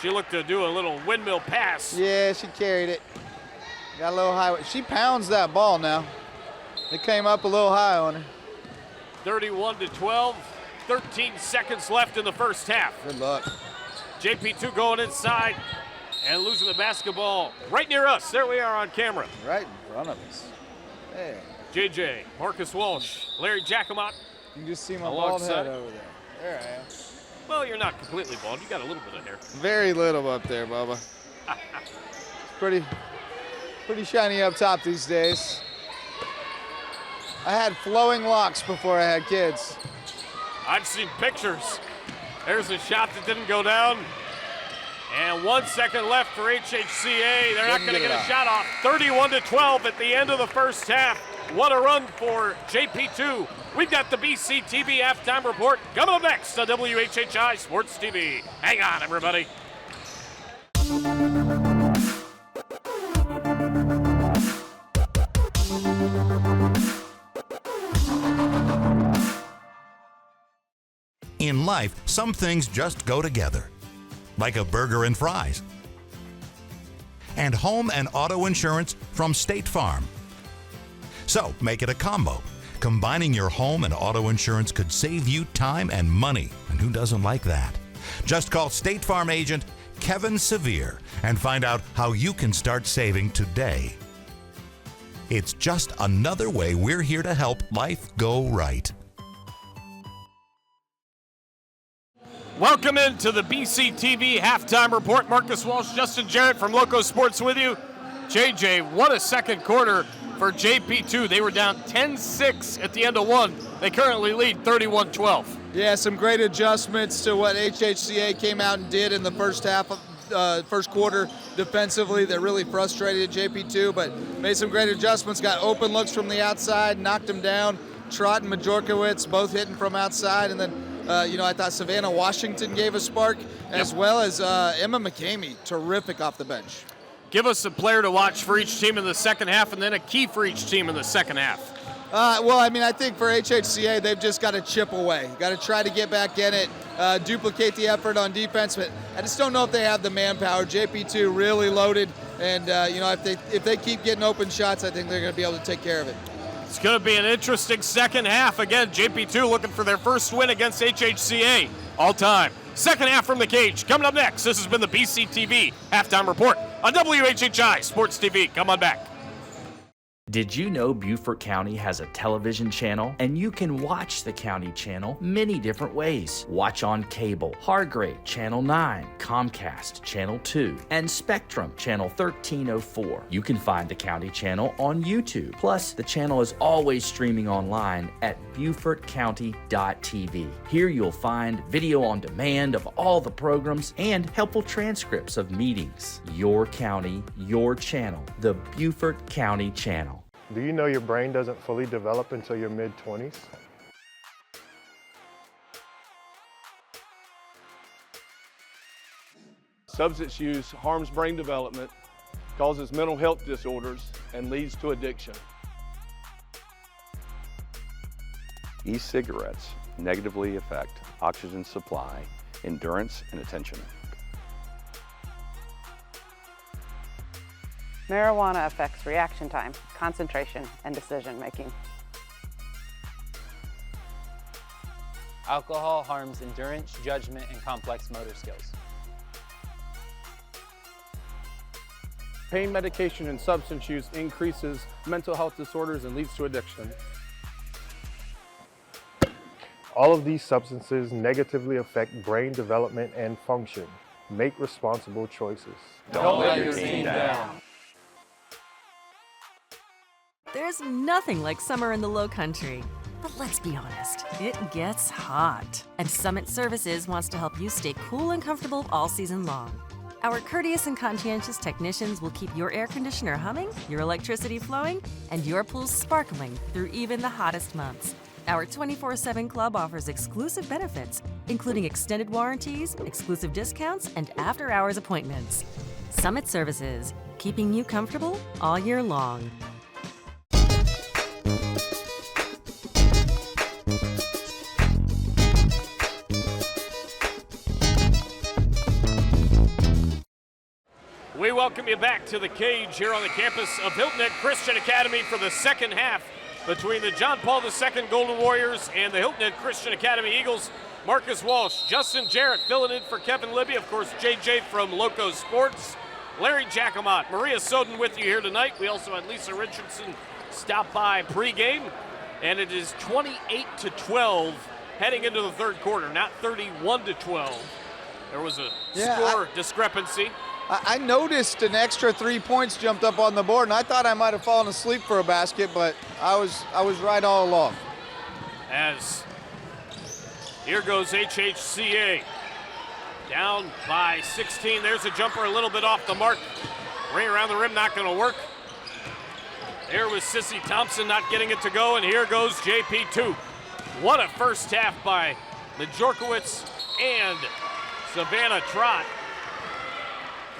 She looked to do a little windmill pass. Yeah, she carried it. Got a little high. She pounds that ball now. It came up a little high on her. 31-12, 13 seconds left in the first half. Good luck. JP2 going inside and losing the basketball right near us. There we are on camera. Right in front of us. Hey. JJ, Marcus Walsh, Larry Jacomot. You can just see my bald head over there. There I am. Well, you're not completely bald. You got a little bit of hair. Very little up there, Bubba. Pretty shiny up top these days. I had flowing locks before I had kids. I've seen pictures. There's a shot that didn't go down. And 1 second left for HHCA. They're not going to get a shot off. 31-12 at the end of the first half. What a run for JP2. We've got the BCTV halftime report coming up next on WHHI Sports TV. Hang on, everybody. In life, some things just go together, like a burger and fries. And home and auto insurance from State Farm. So make it a combo. Combining your home and auto insurance could save you time and money, and who doesn't like that? Just call State Farm agent Kevin Sevier and find out how you can start saving today. It's just another way we're here to help life go right. Welcome into the BCTV halftime report. Marcus Walsh, Justin Jarrett from Loco Sports with you. JJ, what a second quarter for JP2. They were down 10-6 at the end of one. They currently lead 31-12. Yeah, some great adjustments to what HHCA came out and did in the first half of first quarter defensively that really frustrated JP2, but made some great adjustments. Got open looks from the outside, knocked them down. Trott and Majorkowitz both hitting from outside, and then I thought Savannah Washington gave a spark, as well as Emma McCamey, terrific off the bench. Give us a player to watch for each team in the second half, and then a key for each team in the second half. I think for HHCA, they've just got to chip away. Got to try to get back in it, duplicate the effort on defense, but I just don't know if they have the manpower. JP2 really loaded, and if they keep getting open shots, I think they're going to be able to take care of it. It's going to be an interesting second half. Again, JP2 looking for their first win against HHCA all time. Second half from the cage. Coming up next, this has been the BCTV Halftime Report on WHHI Sports TV. Come on back. Did you know Beaufort County has a television channel? And you can watch the county channel many different ways. Watch on cable, Hargrave, Channel 9, Comcast, Channel 2, and Spectrum, Channel 1304. You can find the county channel on YouTube. Plus, the channel is always streaming online at BeaufortCounty.tv. Here you'll find video on demand of all the programs and helpful transcripts of meetings. Your county, your channel, the Beaufort County Channel. Do you know your brain doesn't fully develop until your mid-20s? Substance use harms brain development, causes mental health disorders, and leads to addiction. E-cigarettes negatively affect oxygen supply, endurance, and attention. Marijuana affects reaction time, concentration, and decision making. Alcohol harms endurance, judgment, and complex motor skills. Pain medication and substance use increases mental health disorders and leads to addiction. All of these substances negatively affect brain development and function. Make responsible choices. Don't let your team down. There's nothing like summer in the Lowcountry. But let's be honest, it gets hot. And Summit Services wants to help you stay cool and comfortable all season long. Our courteous and conscientious technicians will keep your air conditioner humming, your electricity flowing, and your pool sparkling through even the hottest months. Our 24/7 club offers exclusive benefits, including extended warranties, exclusive discounts, and after-hours appointments. Summit Services, keeping you comfortable all year long. We welcome you back to the cage here on the campus of Hilton Christian Academy for the second half between the John Paul II Golden Warriors and the Hilton Christian Academy Eagles. Marcus Walsh, Justin Jarrett filling in for Kevin Libby, of course JJ from Loco Sports, Larry Jacomot, Maria Soden with you here tonight. We also had Lisa Richardson stop by pregame, and it is 28-12 heading into the third quarter, not 31-12. There was a score discrepancy. I noticed an extra 3 points jumped up on the board, and I thought I might have fallen asleep for a basket, but I was right all along. As here goes HHCA. Down by 16. There's a jumper a little bit off the mark. Ring around the rim, not going to work. There was Sissy Thompson not getting it to go, and here goes JP2. What a first half by Majorkowitz and Savannah Trott.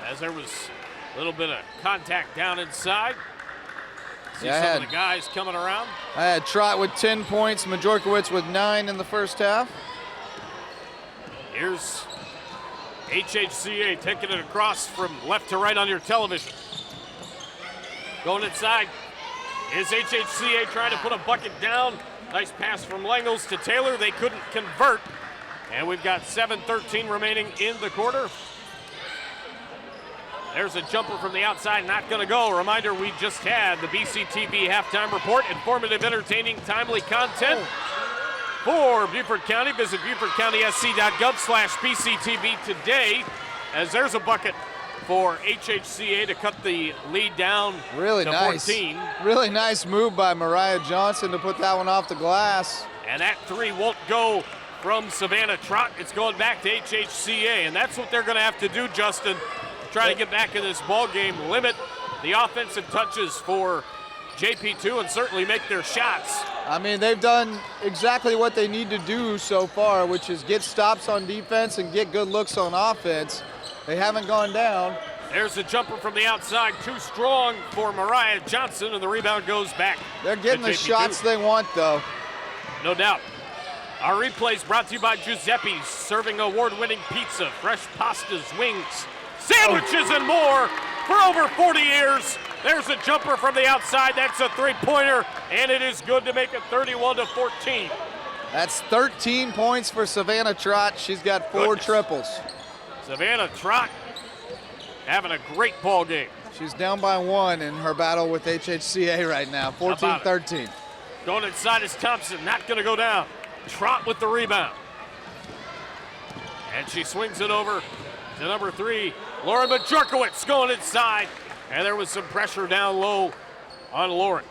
As there was a little bit of contact down inside. See some of the guys coming around. I had Trott with 10 points, Majorkowitz with 9 in the first half. Here's HHCA taking it across from left to right on your television. Going inside is HHCA trying to put a bucket down. Nice pass from Langels to Taylor. They couldn't convert. And we've got 7:13 remaining in the quarter. There's a jumper from the outside, not going to go. Reminder, we just had the BCTV Halftime Report. Informative, entertaining, timely content for Beaufort County. Visit BeaufortCountySC.gov/BCTV today, as there's a bucket for HHCA to cut the lead down to 14. Really nice move by Mariah Johnson to put that one off the glass. And that three won't go from Savannah Trott. It's going back to HHCA, and that's what they're going to have to do, Justin. Try to get back in this ball game, limit the offensive touches for JP2, and certainly make their shots. I mean, they've done exactly what they need to do so far, which is get stops on defense and get good looks on offense. They haven't gone down. There's a jumper from the outside, too strong for Mariah Johnson, and the rebound goes back. They're getting the shots they want, though. No doubt. Our replays brought to you by Giuseppe's, serving award-winning pizza, fresh pastas, wings, sandwiches, and more for over 40 years. There's a jumper from the outside. That's a three-pointer, and it is good to make it 31-14. That's 13 points for Savannah Trott. She's got 4 triples. Savannah Trott having a great ball game. She's down by 1 in her battle with HHCA right now, 14-13. Going inside is Thompson, not going to go down. Trott with the rebound. And she swings it over to number 3, Lauren Majorkowicz going inside. And there was some pressure down low on Lauren.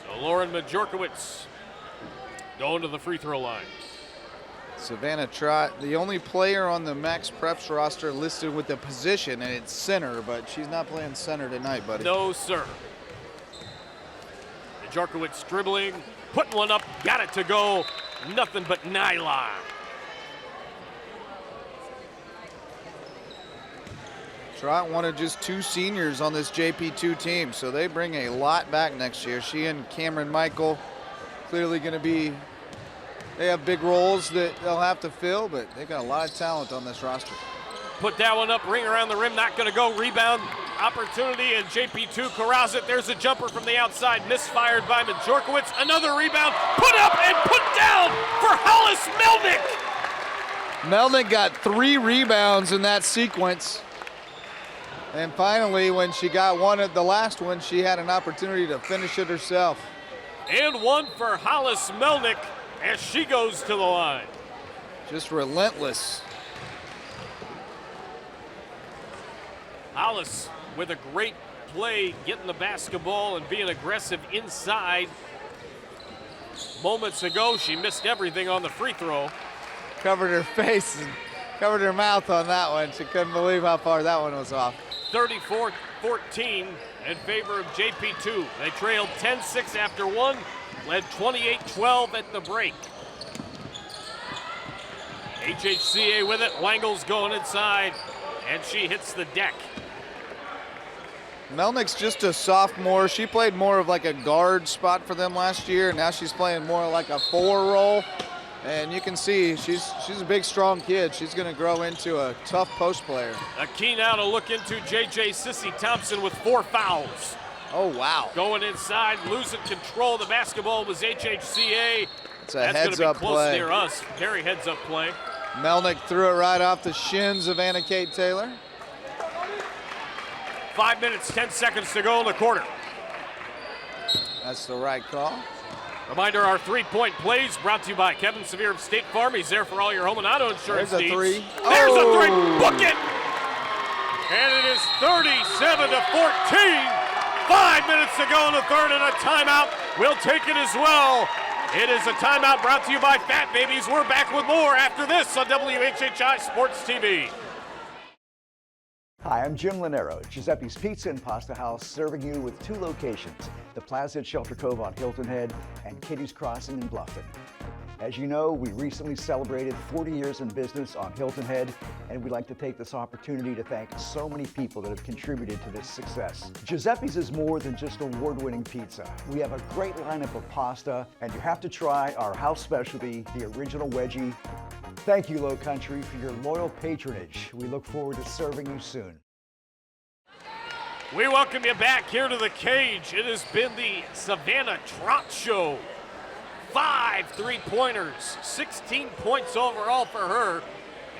So Lauren Majorkowicz going to the free throw line. Savannah Trott, the only player on the Max Preps roster listed with the position, and it's center, but she's not playing center tonight, buddy. No, sir. Majorkowicz dribbling, putting one up, got it to go. Nothing but nylon. Trott wanted just 2 seniors on this JP2 team, so they bring a lot back next year. She and Cameron Michael clearly going to be, they have big roles that they'll have to fill, but they've got a lot of talent on this roster. Put that one up, ring around the rim, not going to go. Rebound opportunity, and JP2 corrals it. There's a jumper from the outside, misfired by Majorkowicz. Another rebound, put up and put down for Hollis Melnick. Melnick got 3 rebounds in that sequence. And finally, when she got one at the last one, she had an opportunity to finish it herself. And one for Hollis Melnick as she goes to the line. Just relentless. Hollis with a great play, getting the basketball and being aggressive inside. Moments ago, she missed everything on the free throw. Covered her face and covered her mouth on that one. She couldn't believe how far that one was off. 34-14 in favor of JP2. They trailed 10-6 after 1, led 28-12 at the break. HHCA with it, Wangle's going inside, and she hits the deck. Melnick's just a sophomore. She played more of like a guard spot for them last year, and now she's playing more like a 4 role. And you can see she's a big, strong kid. She's going to grow into a tough post player. A key now to look into JJ Sissy Thompson with 4 fouls. Oh, wow. Going inside, losing control of the basketball was HHCA. It's a That's heads-up close play. near us. Very heads-up play. Melnick threw it right off the shins of Anna Kate Taylor. 5 minutes, 10 seconds to go in the quarter. That's the right call. Reminder, our 3-point plays brought to you by Kevin Sevier of State Farm. He's there for all your home and auto insurance There's a needs. 3. There's Oh. a 3. Book it! And it is 37-14. 5 minutes to go in the third and a timeout. We'll take it as well. It is a timeout brought to you by Fat Babies. We're back with more after this on WHHI Sports TV. Hi, I'm Jim Lanero, Giuseppe's Pizza and Pasta House, serving you with 2 locations, the Plaza at Shelter Cove on Hilton Head and Kitty's Crossing in Bluffton. As you know, we recently celebrated 40 years in business on Hilton Head, and we'd like to take this opportunity to thank so many people that have contributed to this success. Giuseppe's is more than just award-winning pizza. We have a great lineup of pasta, and you have to try our house specialty, the original wedgie. Thank you, Lowcountry, for your loyal patronage. We look forward to serving you soon. We welcome you back here to the cage. It has been the Savannah Trott Show. 5 3-pointers, 16 points overall for her.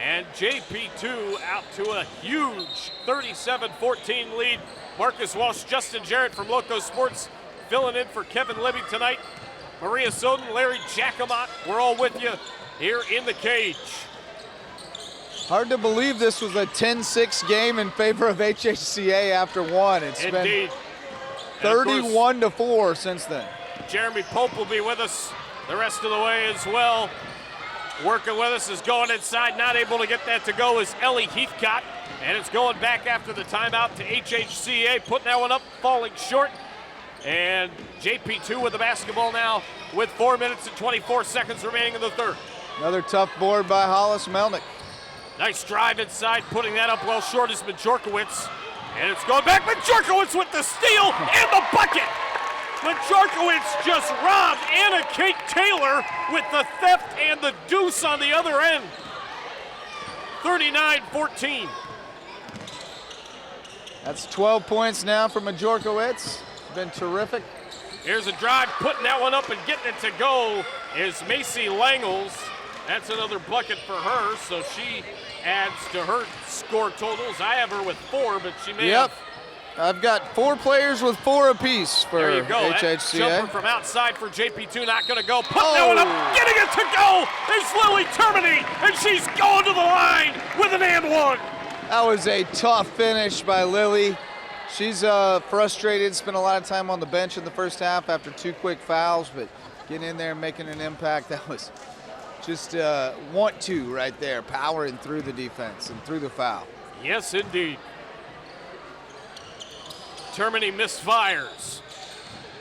And JP2 out to a huge 37-14 lead. Marcus Walsh, Justin Jarrett from Loco Sports filling in for Kevin Libby tonight. Maria Soden, Larry Jacomot, we're all with you here in the cage. Hard to believe this was a 10-6 game in favor of HHCA after 1. It's Indeed. been 31-4 since then. Jeremy Pope will be with us the rest of the way as well. Working with us is going inside, not able to get that to go is Ellie Heathcott. And it's going back after the timeout to HHCA, putting that one up, falling short. And JP2 with the basketball now with 4 minutes and 24 seconds remaining in the third. Another tough board by Hollis Melnick. Nice drive inside, putting that up well short is Majorkowicz. And it's going back, Majorkowicz with the steal and the bucket. Majorkowicz just robbed Anna Kate Taylor with the theft and the deuce on the other end. 39-14. That's 12 points now for Majorkowitz. Been terrific. Here's a drive, putting that one up and getting it to go is Macy Langles. That's another bucket for her, so she adds to her score totals. I have her with 4, but she may have. I've got 4 players with 4 apiece for There you go. HHCA. That jumper from outside for JP2, not going to go. Put that one up, getting it to go is Lily Termini, and she's going to the line with an and one. That was a tough finish by Lily. She's frustrated, spent a lot of time on the bench in the first half after 2 quick fouls, but getting in there and making an impact, that was just want to right there, powering through the defense and through the foul. Yes, indeed. Termini misfires,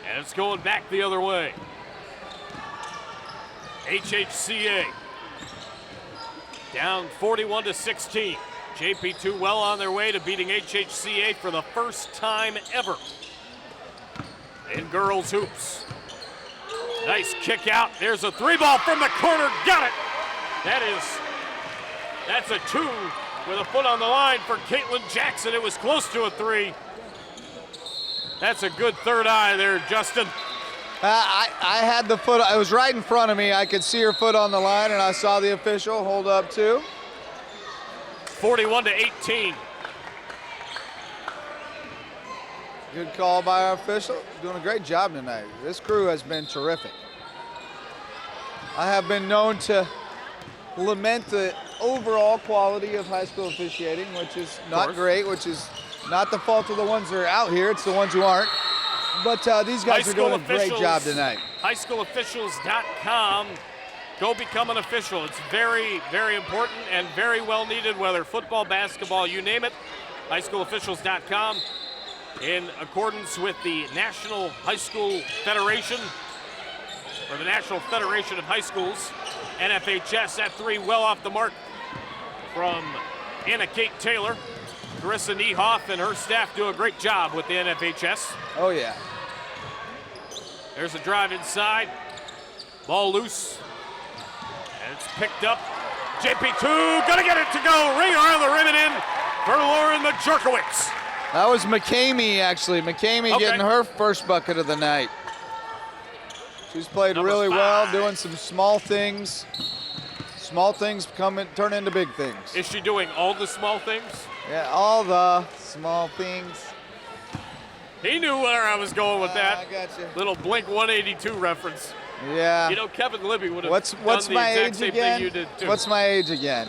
and it's going back the other way. HHCA down 41-16. JP2 well on their way to beating HHCA for the first time ever in girls hoops. Nice kick out. There's a 3-ball from the corner. Got it. That's a 2 with a foot on the line for Caitlin Jackson. It was close to a 3. That's a good third eye there, Justin. I had the foot. It was right in front of me. I could see her foot on the line, and I saw the official hold up too. 41-18. Good call by our official. Doing a great job tonight. This crew has been terrific. I have been known to lament the overall quality of high school officiating, which is not great, which is not the fault of the ones that are out here. It's the ones who aren't. But these guys are doing a great job tonight. Highschoolofficials.com. Go become an official. It's very, very important and very well needed, whether football, basketball, you name it. Highschoolofficials.com. In accordance with the National High School Federation, or the National Federation of High Schools, NFHS at 3, well off the mark from Anna Kate Taylor. Carissa Niehoff and her staff do a great job with the NFHS. Oh, yeah. There's a drive inside. Ball loose. And it's picked up. JP2 gonna get it to go. Ring around the rim and in for Lauren Majorkowitz. That was McCamey, actually. McCamey getting her first bucket of the night. She's played really well, doing some small things. Small things turn into big things. Is she doing all the small things? Yeah, all the small things. He knew where I was going with that. I got you. Little Blink 182 reference. Yeah. You know, Kevin Libby would have what's done the my exact age same again? thing you did too. What's my age again?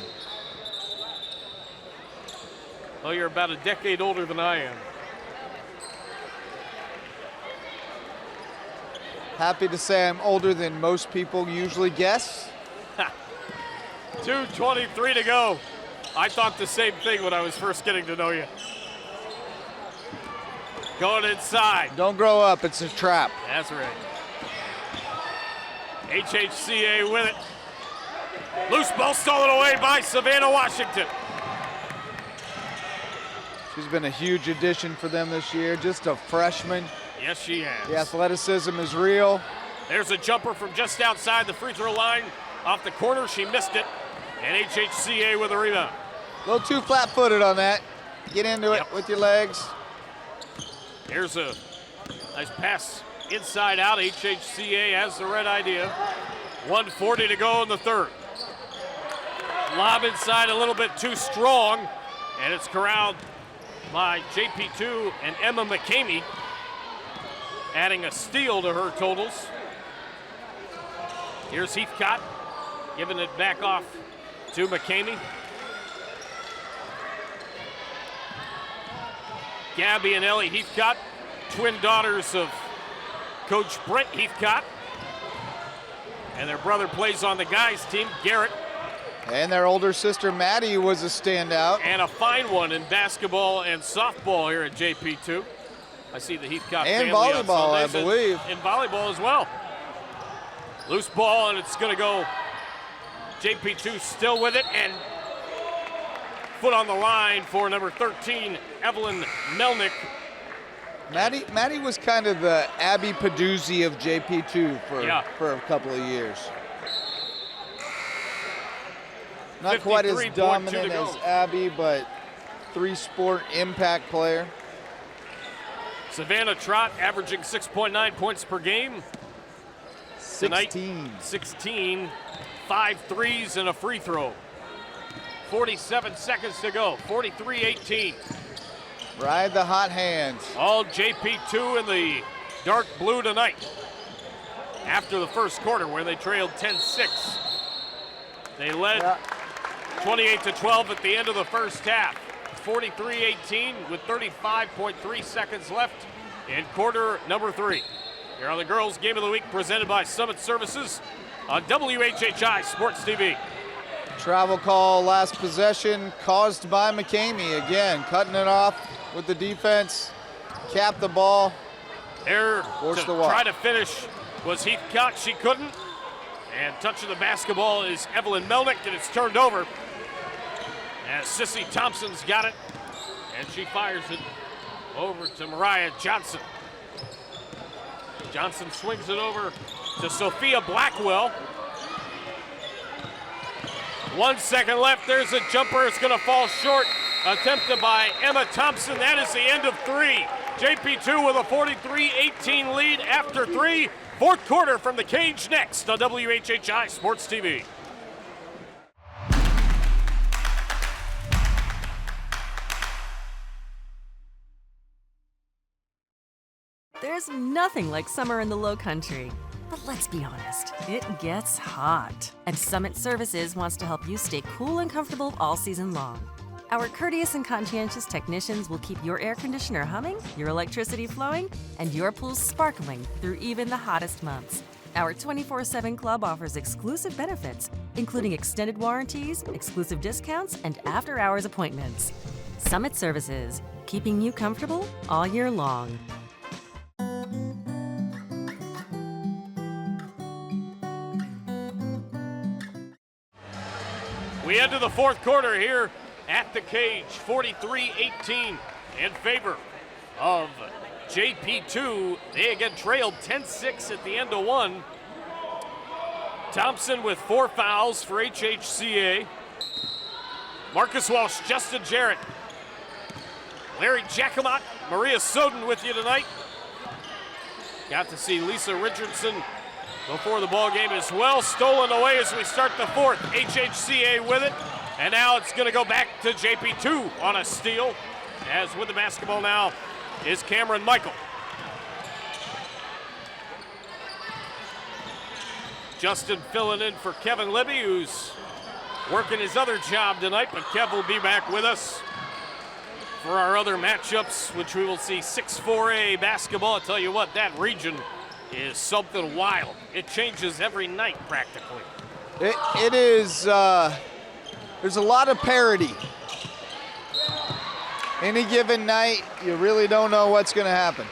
Well, you're about a decade older than I am. Happy to say I'm older than most people usually guess. 2:23 to go. I thought the same thing when I was first getting to know you. Going inside. Don't grow up, it's a trap. That's right. HHCA with it. Loose ball stolen away by Savannah Washington. She's been a huge addition for them this year, just a freshman. Yes, she has. The athleticism is real. There's a jumper from just outside the free throw line. Off the corner, she missed it. And HHCA with a rebound. A little too flat-footed on that. Get into it with your legs. Here's a nice pass inside out. HHCA has the right idea. 1:40 to go in the third. Lob inside a little bit too strong, and it's corralled by JP2 and Emma McCamey, adding a steal to her totals. Here's Heathcott giving it back off to McCamey. Gabby and Ellie Heathcott, twin daughters of Coach Brent Heathcott. And their brother plays on the guys' team, Garrett. And their older sister, Maddie, was a standout. And a fine one in basketball and softball here at JP2. I see the Heathcott and family volleyball, on I Sundays, believe. and volleyball as well. Loose ball, and it's going to go. JP2 still with it, and foot on the line for number 13, Evelyn Melnick. Maddie was kind of the Abby Peduzzi of JP2 for a couple of years. Not quite as dominant as Abby, but 3-sport impact player. Savannah Trott averaging 6.9 points per game. 16. 5 threes and a free throw. 47 seconds to go, 43-18. Ride the hot hands. All JP2 in the dark blue tonight. After the first quarter where they trailed 10-6. They led 28-12 at the end of the first half. 43-18 with 35.3 seconds left in quarter number 3. Here on the Girls Game of the Week presented by Summit Services on WHHI Sports TV. Travel call last possession caused by McCamey. Again, cutting it off with the defense. Capped the ball. There Forced to the walk. try to finish was Heathcott. She couldn't. And touching the basketball is Evelyn Melnick, and it's turned over. As Sissy Thompson's got it, and she fires it over to Mariah Johnson. Johnson swings it over to Sophia Blackwell. 1 second left. There's a jumper. It's going to fall short. Attempted by Emma Thompson. That is the end of 3. JP2 with a 43-18 lead after 3. Fourth quarter from the cage next on WHHI Sports TV. There's nothing like summer in the Lowcountry. But let's be honest, it gets hot. And Summit Services wants to help you stay cool and comfortable all season long. Our courteous and conscientious technicians will keep your air conditioner humming, your electricity flowing, and your pool sparkling through even the hottest months. Our 24/7 club offers exclusive benefits, including extended warranties, exclusive discounts, and after-hours appointments. Summit Services, keeping you comfortable all year long. We enter the fourth quarter here at the cage, 43-18 in favor of JP2. They again trailed 10-6 at the end of 1. Thompson with 4 fouls for HHCA. Marcus Walsh, Justin Jarrett, Larry Jacomot, Maria Soden with you tonight. Got to see Lisa Richardson before the ball game as well. Stolen away as we start the fourth. HHCA with it. And now it's going to go back to JP2 on a steal. As with the basketball now is Cameron Michael. Justin filling in for Kevin Libby, who's working his other job tonight, but Kev will be back with us for our other matchups, which we will see 6-4A basketball. I'll tell you what, that region is something wild. It changes every night practically. It is, there's a lot of parity. Any given night, you really don't know what's going to happen.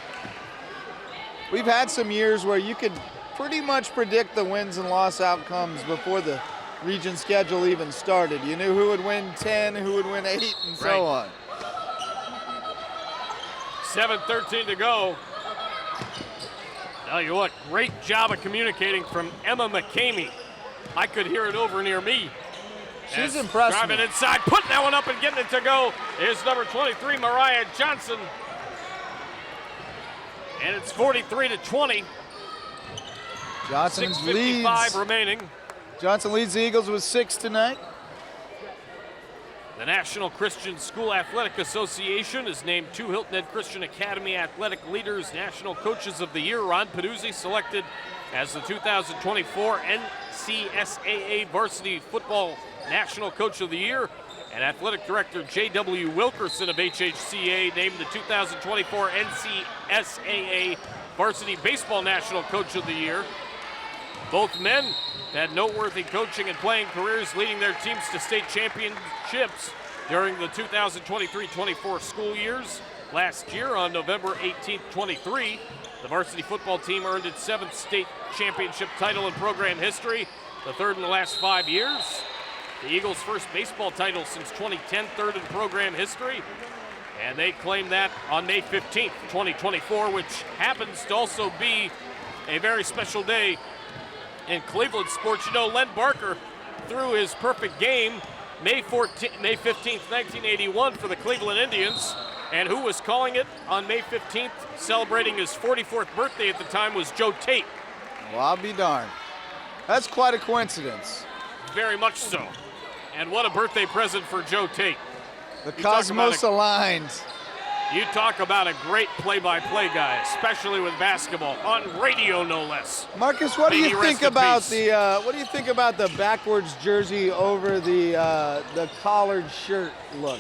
We've had some years where you could pretty much predict the wins and loss outcomes before the region schedule even started. You knew who would win 10, who would win 8, and so on. 7:13 to go. Tell you what, great job of communicating from Emma McCamey. I could hear it over near me. She's impressed Driving me. inside, putting that one up and getting it to go is number 23, Mariah Johnson. And it's 43-20. Johnson 6:55 remaining. Johnson leads the Eagles with 6 tonight. The National Christian School Athletic Association has named 2 Hilton Head Christian Academy Athletic Leaders National Coaches of the Year. Ron Peduzzi selected as the 2024 NCSAA Varsity Football National Coach of the Year. And Athletic Director J.W. Wilkerson of HHCA named the 2024 NCSAA Varsity Baseball National Coach of the Year. Both men had noteworthy coaching and playing careers, leading their teams to state championships during the 2023-24 school years. Last year, on November 18, 23, the varsity football team earned its 7th state championship title in program history, the 3rd in the last 5 years. The Eagles' first baseball title since 2010, 3rd in program history. And they claimed that on May 15th, 2024, which happens to also be a very special day in Cleveland sports. You know, Len Barker threw his perfect game May 15th, 1981 for the Cleveland Indians. And who was calling it on May 15th, celebrating his 44th birthday at the time, was Joe Tate. Well, I'll be darned. That's quite a coincidence. Very much so. And what a birthday present for Joe Tate. The cosmos aligned. You talk about a great play-by-play guy, especially with basketball, on radio no less. Marcus, what do you think about the backwards jersey over the collared shirt look?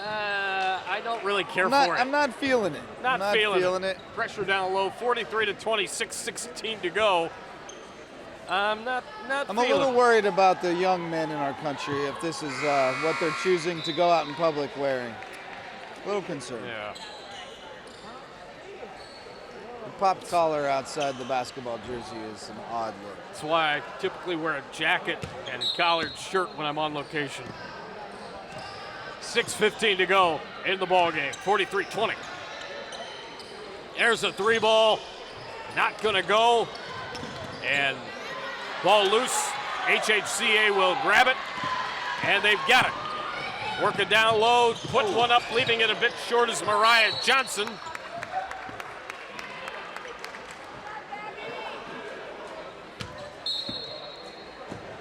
I don't really care for it. I'm not feeling it. Not feeling it. Pressure down low, 43-20, 6:16 to go. I'm not I'm a little worried about the young men in our country if this is what they're choosing to go out in public wearing. A little concerned. Yeah. The pop collar outside the basketball jersey is an odd look. That's why I typically wear a jacket and collared shirt when I'm on location. 6:15 to go in the ball game. 43-20. There's a three ball. Not going to go. And ball loose. HHCA will grab it. And they've got it. Working down low. Put one up, leaving it a bit short is Mariah Johnson.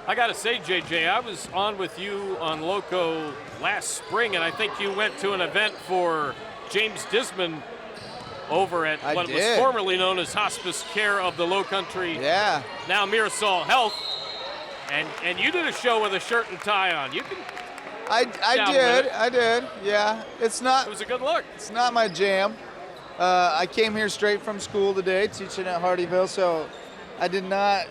I got to say, JJ, I was on with you on Loco last spring, and I think you went to an event for James Disman over at what was formerly known as Hospice Care of the Lowcountry. Yeah. Now Mirasol Health. And you did a show with a shirt and tie on. You can. I did. Yeah. It was a good look. It's not my jam. I came here straight from school today, teaching at Hardyville, so I did not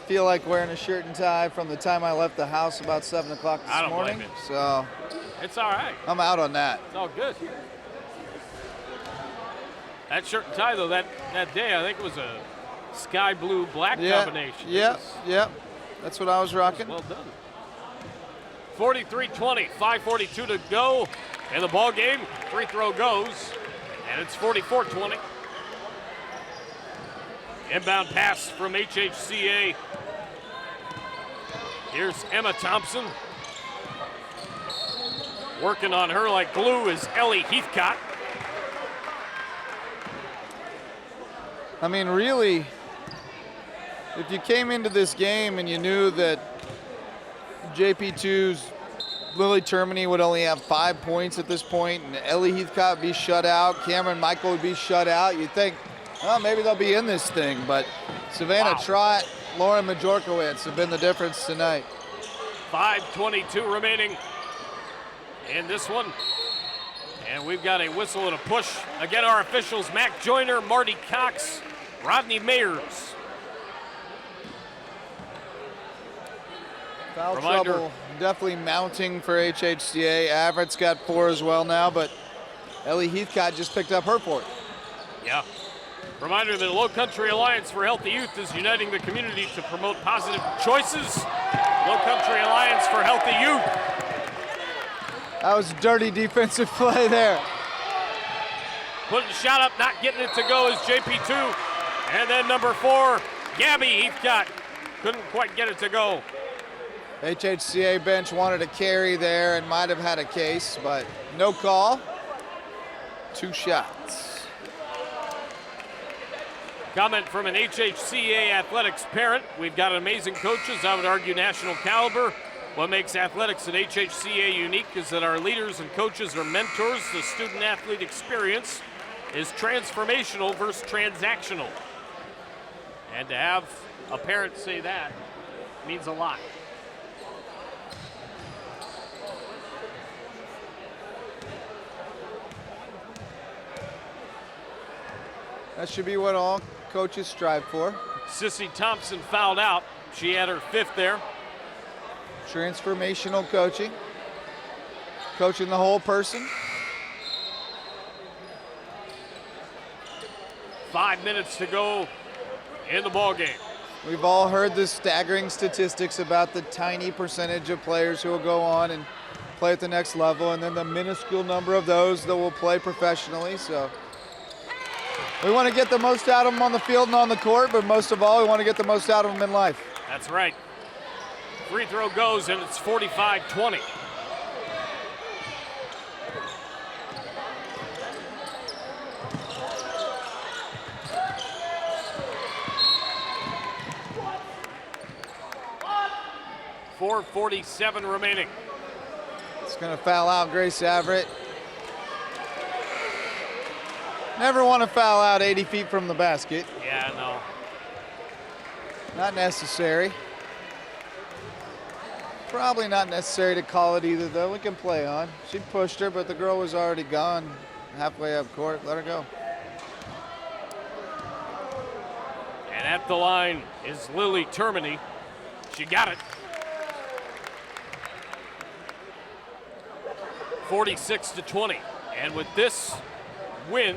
feel like wearing a shirt and tie from the time I left the house about 7 o'clock this morning. Blame it. So it's all right. I'm out on that. It's all good. That shirt and tie, though, that day, I think it was a sky blue black combination. Yep. That's what I was rocking. Well done. 43-20, 5:42 to go in the ball game. Free throw goes, and it's 44-20. Inbound pass from HHCA. Here's Emma Thompson. Working on her like glue is Ellie Heathcott. I mean, really, if you came into this game and you knew that JP2's Lily Termini would only have 5 points at this point and Ellie Heathcott would be shut out, Cameron Michael would be shut out, you'd think, well, maybe they'll be in this thing. But Savannah Trott, Lauren Majorkowicz have been the difference tonight. 5:22 remaining in this one. And we've got a whistle and a push. Again, our officials, Mac Joyner, Marty Cox, Rodney Mayers. Foul trouble definitely mounting for HHCA. Averett's got 4 as well now, but Ellie Heathcott just picked up her 4th. Yeah. Reminder that the Lowcountry Alliance for Healthy Youth is uniting the community to promote positive choices. Lowcountry Alliance for Healthy Youth. That was dirty defensive play there. Putting the shot up, not getting it to go is JP2. And then number 4, Gabby Heathcott. Couldn't quite get it to go. HHCA bench wanted a carry there and might have had a case, but no call. 2 shots. Comment from an HHCA athletics parent. We've got amazing coaches, I would argue national caliber. What makes athletics at HHCA unique is that our leaders and coaches are mentors. The student-athlete experience is transformational versus transactional. And to have a parent say that means a lot. That should be what all coaches strive for. Sissy Thompson fouled out. She had her 5th there. Transformational coaching. Coaching the whole person. 5 minutes to go in the ball game. We've all heard the staggering statistics about the tiny percentage of players who will go on and play at the next level, and then the minuscule number of those that will play professionally. So we want to get the most out of them on the field and on the court, but most of all, we want to get the most out of them in life. That's right. Free throw goes, and it's 45-20. 4:47 remaining. It's going to foul out Grace Everett. Never want to foul out 80 feet from the basket. Yeah, no. Not necessary. Probably not necessary to call it either, though. We can play on. She pushed her, but the girl was already gone halfway up court. Let her go. And at the line is Lily Termini. She got it. 46-20. And with this win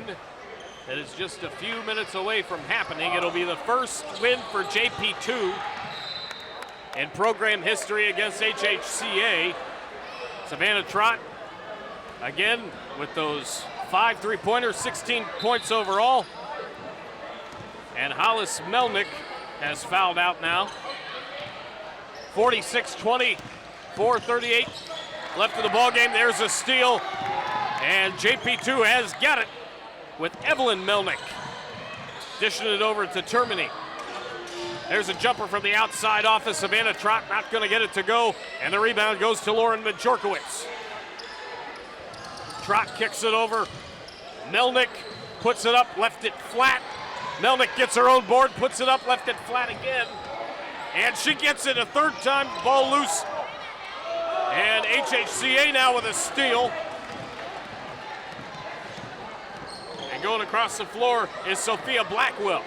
that is just a few minutes away from happening, it'll be the first win for JP2 in program history against HHCA. Savannah Trott, again, with those 5 3-pointers, 16 points overall. And Hollis Melnick has fouled out now. 46-20, 4:38 left of the ball game. There's a steal, and JP2 has got it with Evelyn Melnick dishing it over to Termini. There's a jumper from the outside off of Savannah Trott, not going to get it to go, and the rebound goes to Lauren Majorkowicz. Trott kicks it over. Melnick puts it up, left it flat. Melnick gets her own board, puts it up, left it flat again. And she gets it a third time, ball loose. And HHCA now with a steal. And going across the floor is Sophia Blackwell.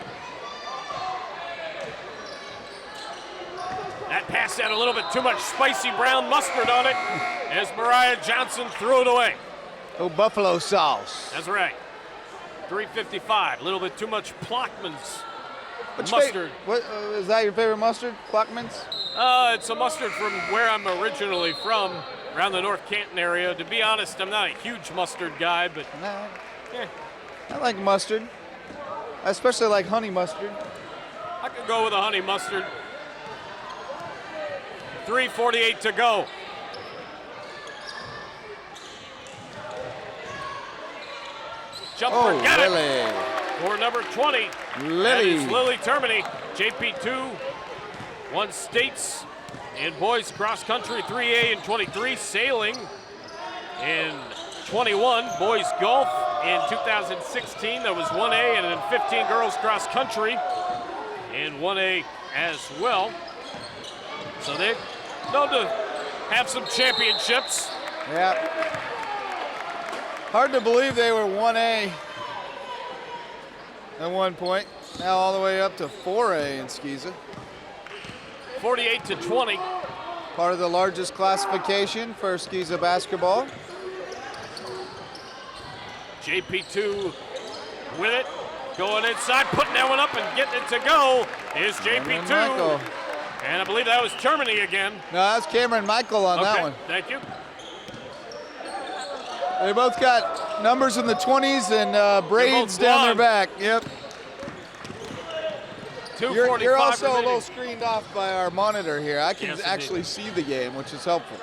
That pass had a little bit too much spicy brown mustard on it as Mariah Johnson threw it away. Oh, buffalo sauce. That's right. 3:55, a little bit too much Plockman's mustard. What is that your favorite mustard, Plockman's? It's a mustard from where I'm originally from, around the North Canton area. To be honest, I'm not a huge mustard guy, but nah. Yeah. I like mustard. I especially like honey mustard. I could go with a honey mustard. 3:48 to go. Jumper, got Lily. it for number 20. Lily. That is Lily Termini. JP2 won states in boys cross country 3A in 23, sailing in 21, boys golf in 2016. That was 1A, and then 15 girls cross country in 1A as well. So they're known to have some championships. Yeah. Hard to believe they were 1A at one point. Now all the way up to 4A in Skeeza. 48-20. Part of the largest classification for Skeeza basketball. JP2 with it, going inside, putting that one up and getting it to go is JP2. And I believe that was Termini again. No, that was Cameron Michael on that one. Thank you. They both got numbers in the 20s and braids down their back. Yep. You're also remaining. a little screened off by our monitor here. I can Yes, actually see the game, which is helpful.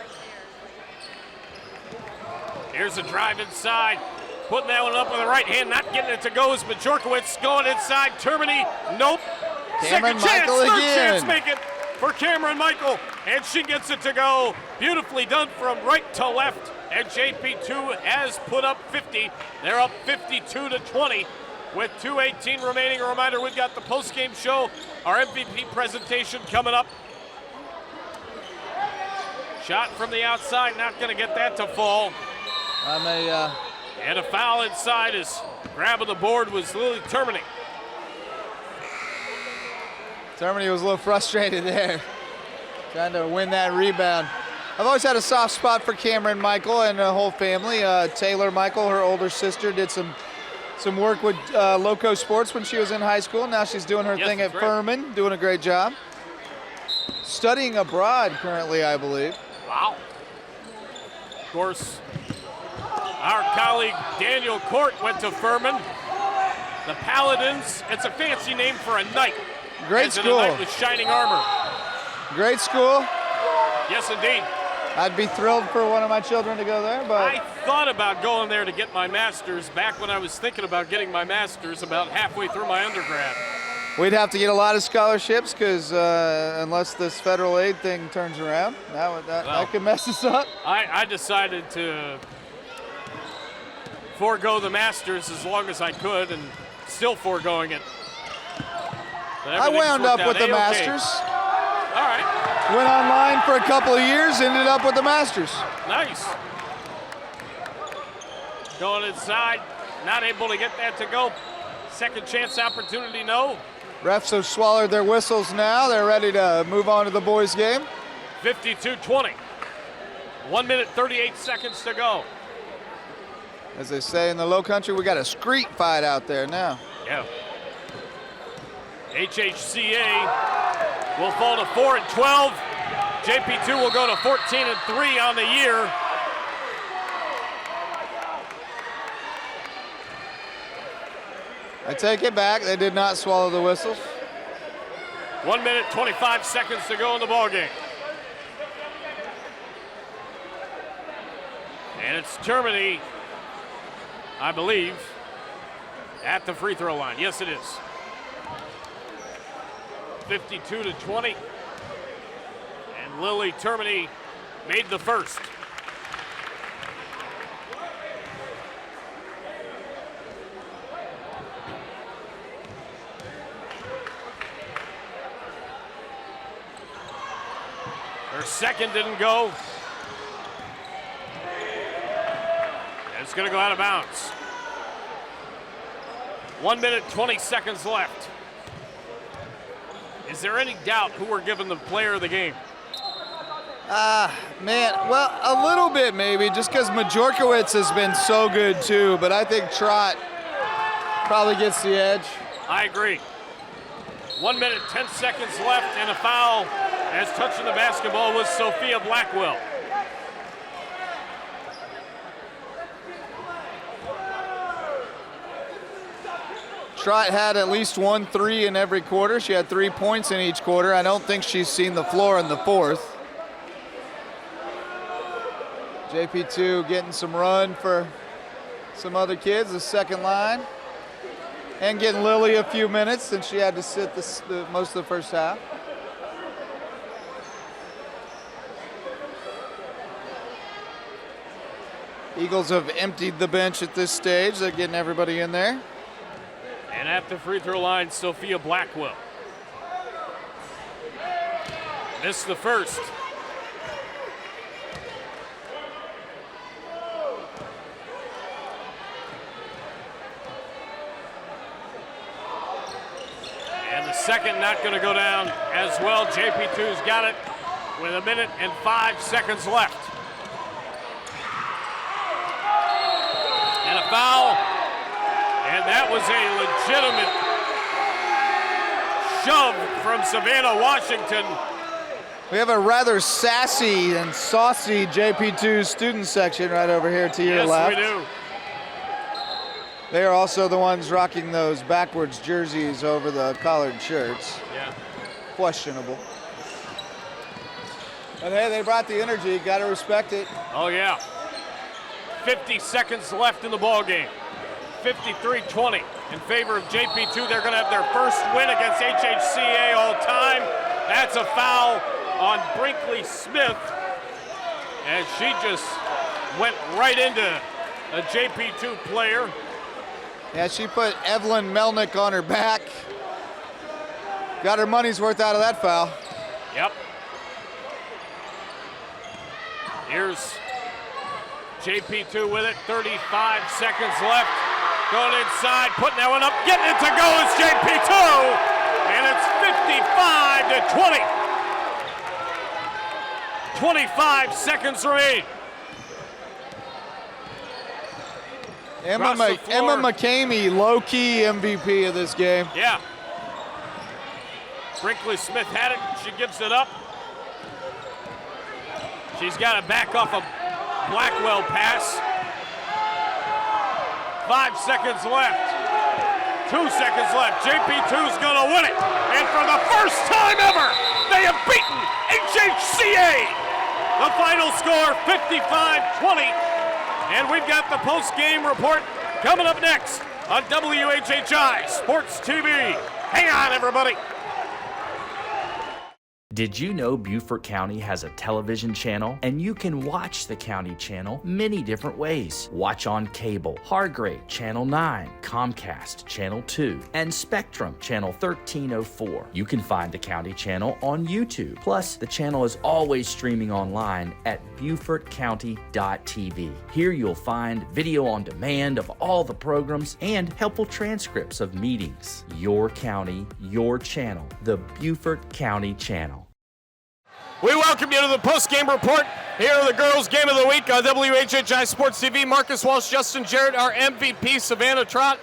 Here's a drive inside. Putting that one up with the right hand, not getting it to go is Majorkowicz. Going inside, Termini, nope. Cameron Second Michael chance, third again. chance, make it for Cameron Michael. And she gets it to go. Beautifully done from right to left. And JP2 has put up 50. They're up 52-20 with 2:18 remaining. A reminder, we've got the post-game show, our MVP presentation coming up. Shot from the outside, not going to get that to fall. And a foul inside is grabbing the board was Lily Termini. Termini was a little frustrated there, trying to win that rebound. I've always had a soft spot for Cameron Michael and the whole family. Taylor Michael, her older sister, did some work with Loco Sports when she was in high school. Now she's doing her thing at Furman, doing a great job. Studying abroad currently, I believe. Wow. Of course, our colleague Daniel Court went to Furman. The Paladins, it's a fancy name for a knight. Great school. A knight with shining armor. Great school. Yes, indeed. I'd be thrilled for one of my children to go there, but I thought about going there to get my master's back when I was thinking about getting my master's about halfway through my undergrad. We'd have to get a lot of scholarships because unless this federal aid thing turns around, that could mess us up. I decided to forego the Masters as long as I could, and still foregoing it. I wound up with the Masters. All right. Went online for a couple of years, ended up with the Masters. Nice. Going inside, not able to get that to go. Second chance opportunity, no. Refs have swallowed their whistles now. They're ready to move on to the boys' game. 52-20. 1 minute, 38 seconds to go. As they say in the Lowcountry, we got a street fight out there now. Yeah. HHCA will fall to 4-12. JP2 will go to 14-3 on the year. I take it back. They did not swallow the whistles. 1 minute, 25 seconds to go in the ballgame. And it's Termini, I believe, at the free throw line. Yes, it is. 52-20. And Lily Termini made the first. Her second didn't go. And it's going to go out of bounds. 1 minute, 20 seconds left. Is there any doubt who we're giving the player of the game? Man, well, a little bit maybe, just because Majorkowicz has been so good too, but I think Trot probably gets the edge. I agree. 1 minute, 10 seconds left, and a foul as touching the basketball was Sophia Blackwell. Trot had at least 1 3 in every quarter. She had 3 points in each quarter. I don't think she's seen the floor in the fourth. JP2 getting some run for some other kids, the second line. And getting Lily a few minutes since she had to sit most of the first half. Eagles have emptied the bench at this stage. They're getting everybody in there. And at the free throw line, Sophia Blackwell. Missed the first. And the second not going to go down as well. JP2's got it with 1 minute and 5 seconds left. And a foul. And that was a legitimate shove from Savannah Washington. We have a rather sassy and saucy JP2 student section right over here to your left. Yes, we do. They are also the ones rocking those backwards jerseys over the collared shirts. Yeah. Questionable. But hey, they brought the energy. Got to respect it. Oh, yeah. 50 seconds left in the ball game. 53-20 in favor of JP2. They're going to have their first win against HHCA all time. That's a foul on Brinkley Smith, as she just went right into a JP2 player. Yeah, she put Evelyn Melnick on her back. Got her money's worth out of that foul. Yep. Here's JP2 with it, 35 seconds left. Going inside, putting that one up, getting it to go is JP2, and it's 55-20. 25 seconds remain. Emma McCamey, low-key MVP of this game. Yeah. Brinkley Smith had it, she gives it up. She's got to back off a Blackwell pass. 5 seconds left. 2 seconds left. JP2's gonna win it. And for the first time ever, they have beaten HHCA. The final score, 55-20. And we've got the post-game report coming up next on WHHI Sports TV. Hang on, everybody. Did you know Beaufort County has a television channel? And you can watch the county channel many different ways. Watch on cable, Hargrave, Channel 9, Comcast, Channel 2, and Spectrum, Channel 1304. You can find the county channel on YouTube. Plus, the channel is always streaming online at BeaufortCounty.tv. Here you'll find video on demand of all the programs and helpful transcripts of meetings. Your county, your channel, the Beaufort County Channel. We welcome you to the post-game report here of the girls' game of the week on WHHI Sports TV. Marcus Walsh, Justin Jarrett, our MVP, Savannah Trott.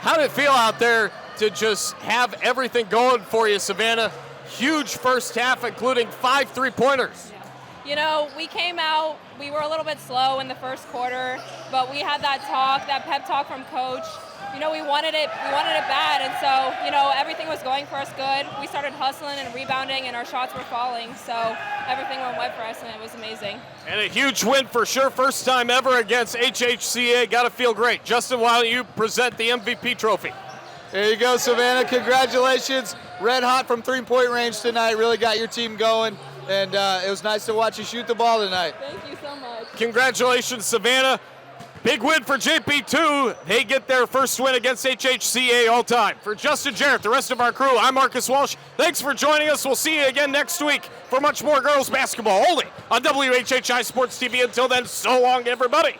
How did it feel out there to just have everything going for you, Savannah? Huge first half, including 5 3-pointers. You know, we came out, we were a little bit slow in the first quarter, but we had that talk, that pep talk from Coach. You know, we wanted it bad, and so, you know, everything was going for us good. We started hustling and rebounding, and our shots were falling, so everything went right for us, and it was amazing. And a huge win for sure, first time ever against HHCA. Got to feel great. Justin, why don't you present the MVP trophy? There you go, Savannah. Congratulations. Red hot from three-point range tonight. Really got your team going, and it was nice to watch you shoot the ball tonight. Thank you so much. Congratulations, Savannah. Big win for JP2. They get their first win against HHCA all time. For Justin Jarrett, the rest of our crew, I'm Marcus Walsh. Thanks for joining us. We'll see you again next week for much more girls basketball only on WHHI Sports TV. Until then, so long, everybody.